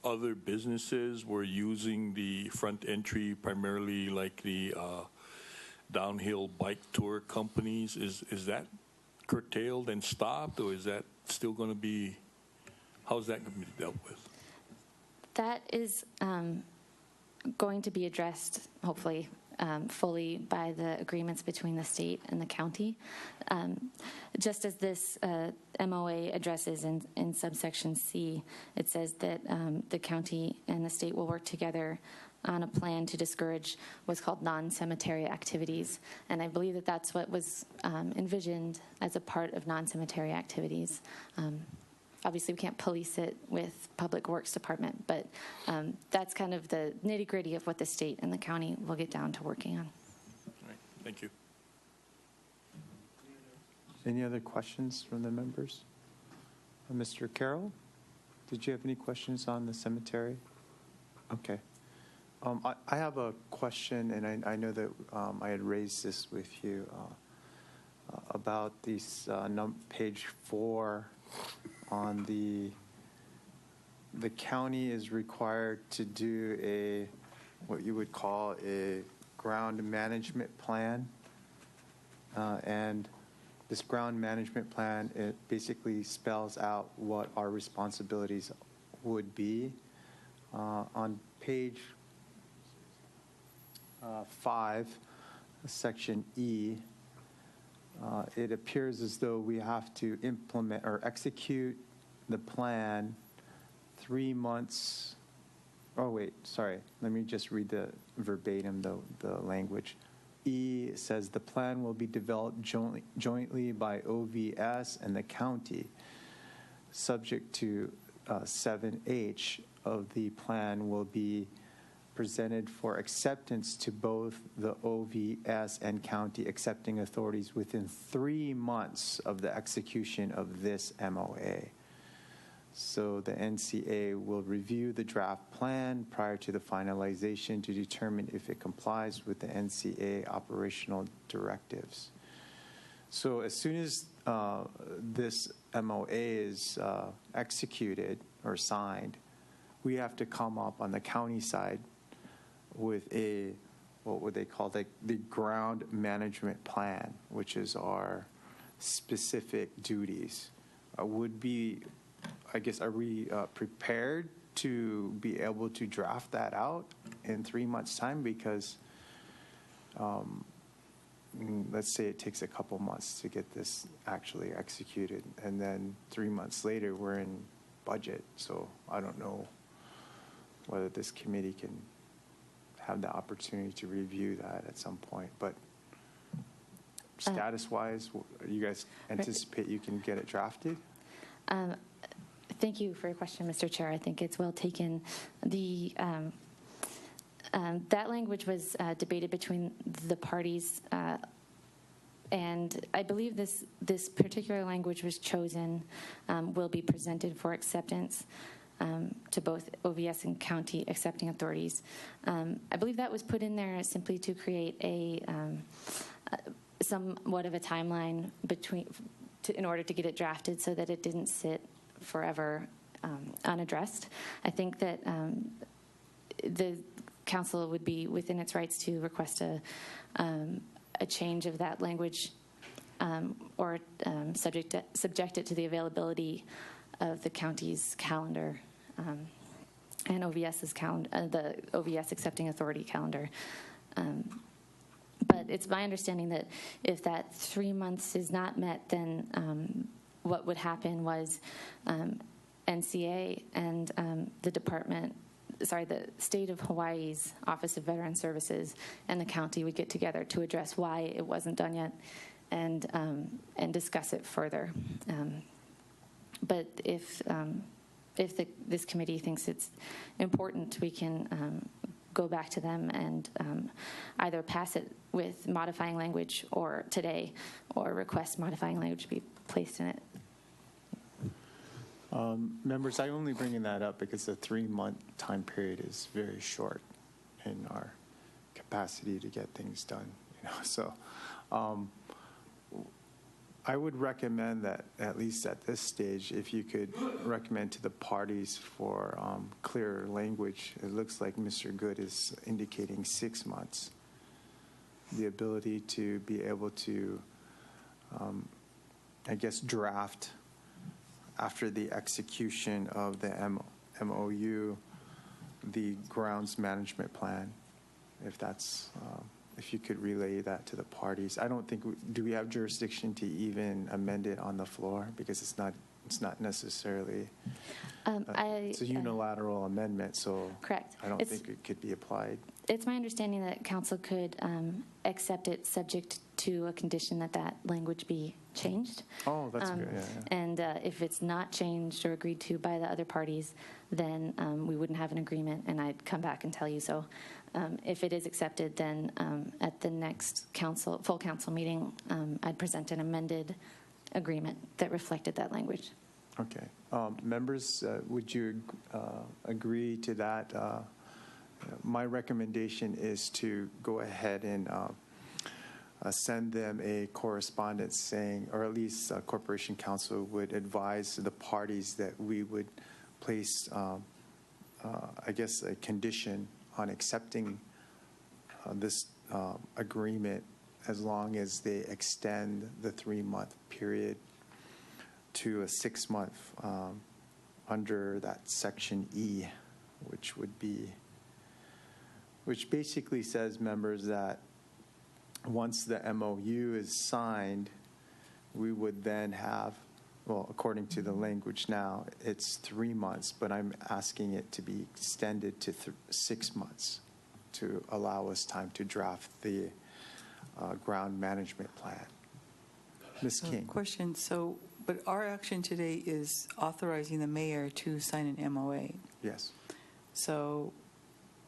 other businesses were using the front entry primarily, like the downhill bike tour companies. Is that curtailed and stopped, or is that still going to be, how's that going to be dealt with? That is going to be addressed, hopefully, fully by the agreements between the state and the county. Just as this MOA addresses in subsection C, it says that the county and the state will work together on a plan to discourage what's called non-cemetery activities. And I believe that that's what was envisioned as a part of non-cemetery activities. Obviously, we can't police it with Public Works Department, but that's kind of the nitty-gritty of what the state and the county will get down to working on. All right. Thank you. Any other questions from the members? Mr. Carroll, did you have any questions on the cemetery? Okay. I have a question, and I know that I had raised this with you about these page 4 on the county is required to do what you would call a ground management plan, and this ground management plan, it basically spells out what our responsibilities would be. On page 5, section E, it appears as though we have to implement or execute the plan 3 months. Oh, wait, sorry. Let me just read the verbatim, the language. E says the plan will be developed jointly by OVS and the county, subject to 7H of the plan will be presented for acceptance to both the OVS and county accepting authorities within 3 months of the execution of this MOA. So the NCA will review the draft plan prior to the finalization to determine if it complies with the NCA operational directives. So as soon as this MOA is executed or signed, we have to come up on the county side with a, what would they call the ground management plan, which is our specific duties. Would be, I guess, are we prepared to be able to draft that out in 3 months' time? Because let's say it takes a couple months to get this actually executed, and then 3 months later we're in budget. So I don't know whether this committee can have the opportunity to review that at some point. But status-wise, you guys anticipate you can get it drafted? Thank you for your question, Mr. Chair. I think it's well taken. The that language was debated between the parties, and I believe this particular language was chosen, will be presented for acceptance to both OVS and county accepting authorities. I believe that was put in there simply to create a somewhat of a timeline in order to get it drafted so that it didn't sit forever unaddressed. I think that the council would be within its rights to request a change of that language or subject it to the availability of the county's calendar and OVS's calendar, the OVS accepting authority calendar. But it's my understanding that if that 3 months is not met, then what would happen was NCA and the state of Hawaii's Office of Veteran Services and the county would get together to address why it wasn't done yet and discuss it further. But if this committee thinks it's important, we can go back to them and either pass it with modifying language or today, or request modifying language to be placed in it. Members, I only bringing that up because the 3 month time period is very short in our capacity to get things done. So I would recommend that, at least at this stage, if you could recommend to the parties for clearer language. It looks like Mr. Good is indicating 6 months. The ability to be able to, I guess, draft after the execution of the MOU, the grounds management plan, if you could relay that to the parties. I don't think, do we have jurisdiction to even amend it on the floor? Because it's not necessarily, it's a unilateral amendment, so correct. I don't think it could be applied. It's my understanding that council could accept it subject to a condition that language be changed. Oh, that's good. Yeah. And if it's not changed or agreed to by the other parties, then we wouldn't have an agreement, and I'd come back and tell you so. If it is accepted, then at the next full council meeting, I'd present an amended agreement that reflected that language. Okay. Members, would you agree to that? My recommendation is to go ahead and send them a correspondence saying, or at least Corporation Council would advise the parties that we would place, I guess, a condition on accepting this agreement as long as they extend the 3 month period to a 6 month under that section E, which basically says, members, that once the MOU is signed, we would then have well, according to the language now, it's 3 months, but I'm asking it to be extended to 6 months to allow us time to draft the ground management plan. Ms. King. Question, so, but our action today is authorizing the mayor to sign an MOA. Yes. So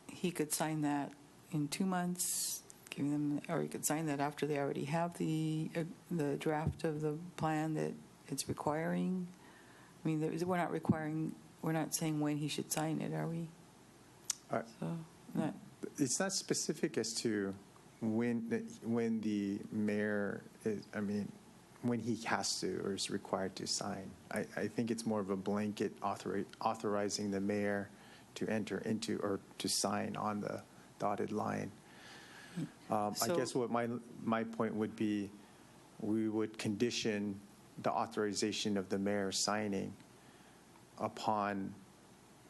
he could sign that in 2 months, giving them, or he could sign that after they already have the draft of the plan that it's requiring. I mean, we're not requiring, we're not saying when he should sign it, are we? It's not specific as to when the mayor is, I mean, when he has to or is required to sign. I think it's more of a blanket authorizing the mayor to enter into or to sign on the dotted line. I guess what my point would be, we would condition the authorization of the mayor signing upon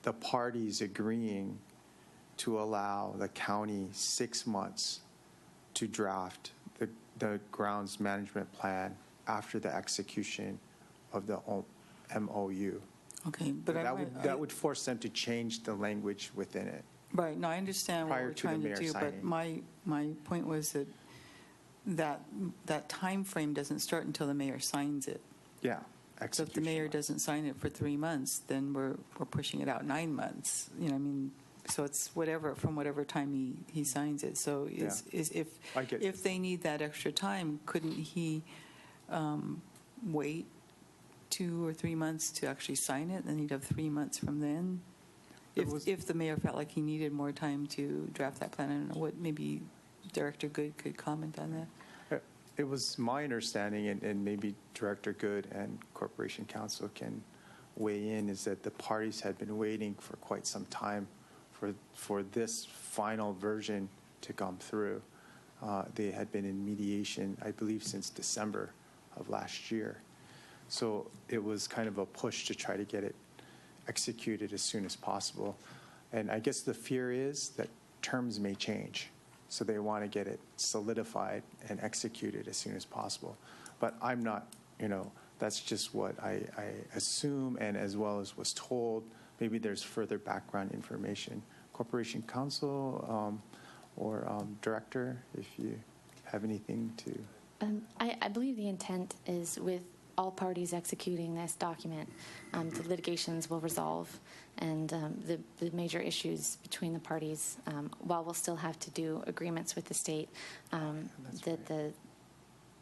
the parties agreeing to allow the county 6 months to draft the grounds management plan after the execution of the MOU. Okay, but that would force them to change the language within it. Right. No, I understand what we're trying to do, but my point was that time frame doesn't start until the mayor signs it. Yeah. So if the mayor doesn't sign it for 3 months, then we're pushing it out 9 months. You know, I mean, so it's whatever from whatever time he signs it. So if they need that extra time, couldn't he wait 2 or 3 months to actually sign it? Then he'd have 3 months from then. If the mayor felt like he needed more time to draft that plan, I don't know what, maybe Director Good could comment on that. It was my understanding, and maybe Director Good and Corporation Counsel can weigh in, is that the parties had been waiting for quite some time for this final version to come through. They had been in mediation, I believe, since December of last year. So it was kind of a push to try to get it executed as soon as possible. And I guess the fear is that terms may change. So they want to get it solidified and executed as soon as possible. But I'm not, that's just what I assume, and as well as was told. Maybe there's further background information. Corporation Counsel or Director, if you have anything to... I believe the intent is with all parties executing this document, the litigations will resolve, and the major issues between the parties, while we'll still have to do agreements with the state, that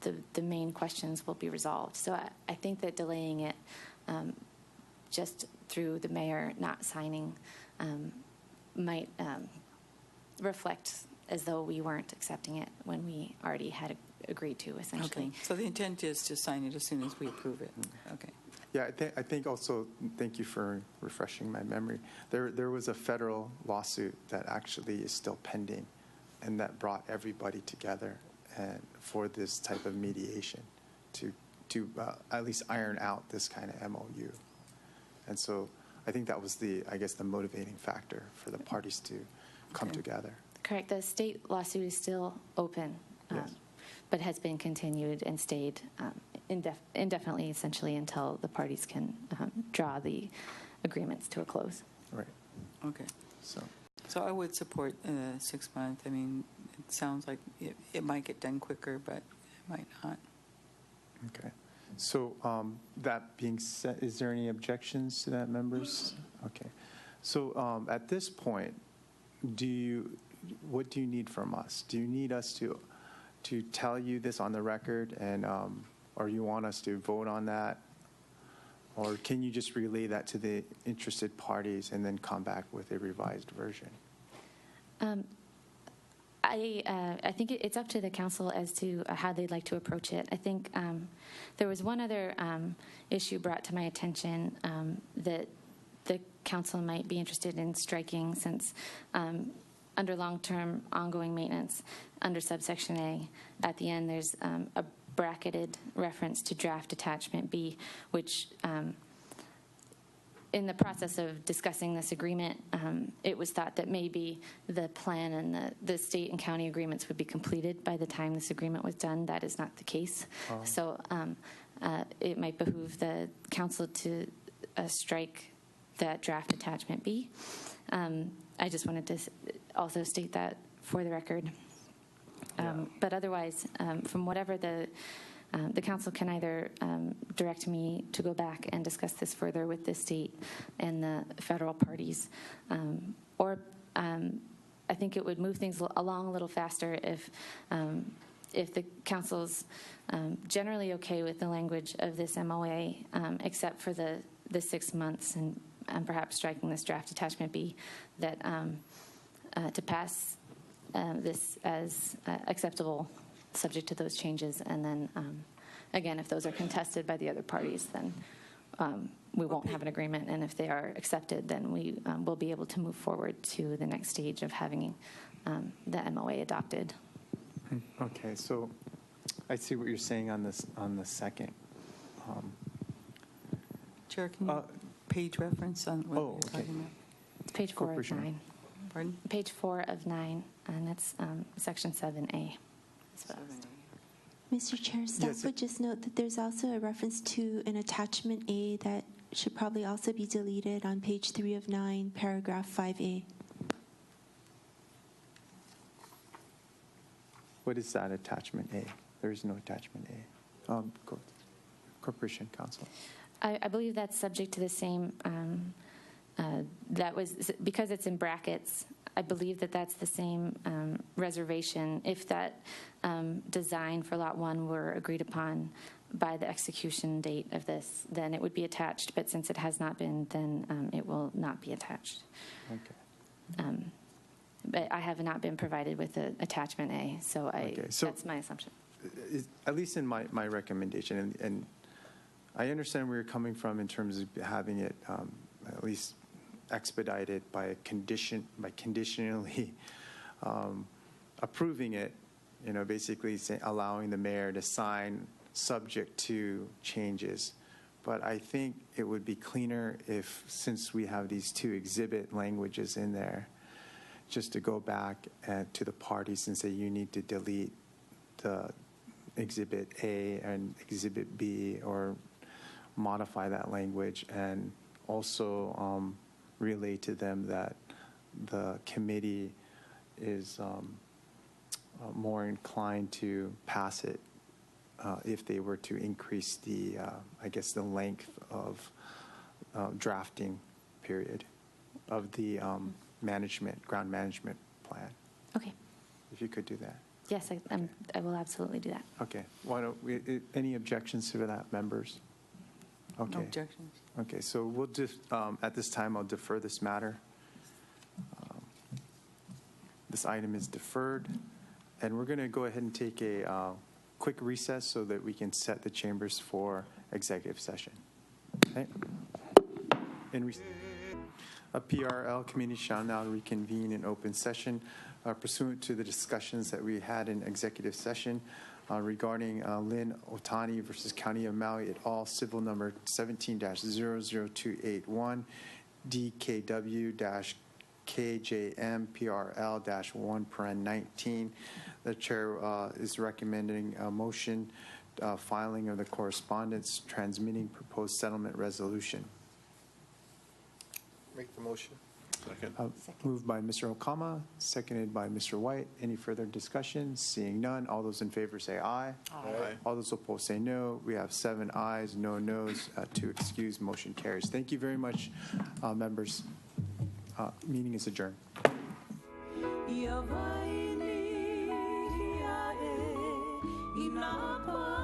the main questions will be resolved. So I think that delaying it just through the mayor not signing might reflect as though we weren't accepting it when we already had agreed to, essentially. Okay. So the intent is to sign it as soon as we approve it. Okay. Yeah, I think also, thank you for refreshing my memory. There was a federal lawsuit that actually is still pending, and that brought everybody together and for this type of mediation to at least iron out this kind of MOU. And so I think that was the motivating factor for the parties to come together. Correct. The state lawsuit is still open. Yes. But has been continued and stayed indefinitely, essentially, until the parties can draw the agreements to a close. Right. Okay. So I would support 6 months. I mean, it sounds like it might get done quicker, but it might not. Okay. So that being said, is there any objections to that, members? Okay. So at this point, what do you need from us? Do you need us to tell you this on the record, and or you want us to vote on that, or can you just relay that to the interested parties and then come back with a revised version? I think it's up to the council as to how they'd like to approach it. I think there was one other issue brought to my attention that the council might be interested in striking, since under long-term ongoing maintenance, under subsection A, at the end there's a bracketed reference to draft attachment B, which in the process of discussing this agreement, it was thought that maybe the plan and the state and county agreements would be completed by the time this agreement was done. That is not the case. So it might behoove the council to strike that draft attachment B. I just wanted to also state that for the record. But otherwise, from whatever the council can either direct me to go back and discuss this further with the state and the federal parties, or I think it would move things along a little faster if the council's generally okay with the language of this MOA, except for the 6 months and perhaps striking this draft attachment B, that to pass this as acceptable, subject to those changes. And then, again, if those are contested by the other parties, then we won't have an agreement. And if they are accepted, then we will be able to move forward to the next stage of having the MOA adopted. Okay, so I see what you're saying on this on the second. Chair, can you page reference on what you're talking about? It's page 4 of 9. Pardon? Page 4 of 9, and it's section 7A. Mr. Chair, staff would just note that there's also a reference to an attachment A that should probably also be deleted on page 3 of 9, paragraph 5A. What is that attachment A? There is no attachment A. Corporation Counsel. I believe that's subject to the same, that was, because it's in brackets, I believe that that's the same reservation. If that design for Lot 1 were agreed upon by the execution date of this, then it would be attached. But since it has not been, then it will not be attached. Okay. But I have not been provided with the attachment A, so that's my assumption. At least in my recommendation, and I understand where you're coming from in terms of having it at least expedited by conditionally approving it, basically allowing the mayor to sign subject to changes. But I think it would be cleaner if, since we have these two exhibit languages in there, just to go back to the parties and say you need to delete the Exhibit A and Exhibit B, or modify that language, and also relay to them that the committee is more inclined to pass it if they were to increase the, the length of drafting period of the ground management plan. Okay. If you could do that. Yes, I will absolutely do that. Okay. Why don't we, any objections to that, members? Okay. No objections. Okay, so we'll just, at this time, I'll defer this matter. This item is deferred, and we're going to go ahead and take a quick recess so that we can set the chambers for executive session. Okay. A PRL committee shall now reconvene in open session pursuant to the discussions that we had in executive session regarding Lynn OTANI versus County of Maui et al. Civil number 17-00281, DKW-KJM PRL-1/19. The chair is recommending a motion filing of the correspondence transmitting proposed settlement resolution. Make the motion. Second. Moved by Mr. Okama, seconded by Mr. White. Any further discussion? Seeing none, all those in favor say aye. Aye. All those opposed say no. We have 7 ayes, no noes. To excuse, motion carries. Thank you very much, members. Meeting is adjourned. Inapa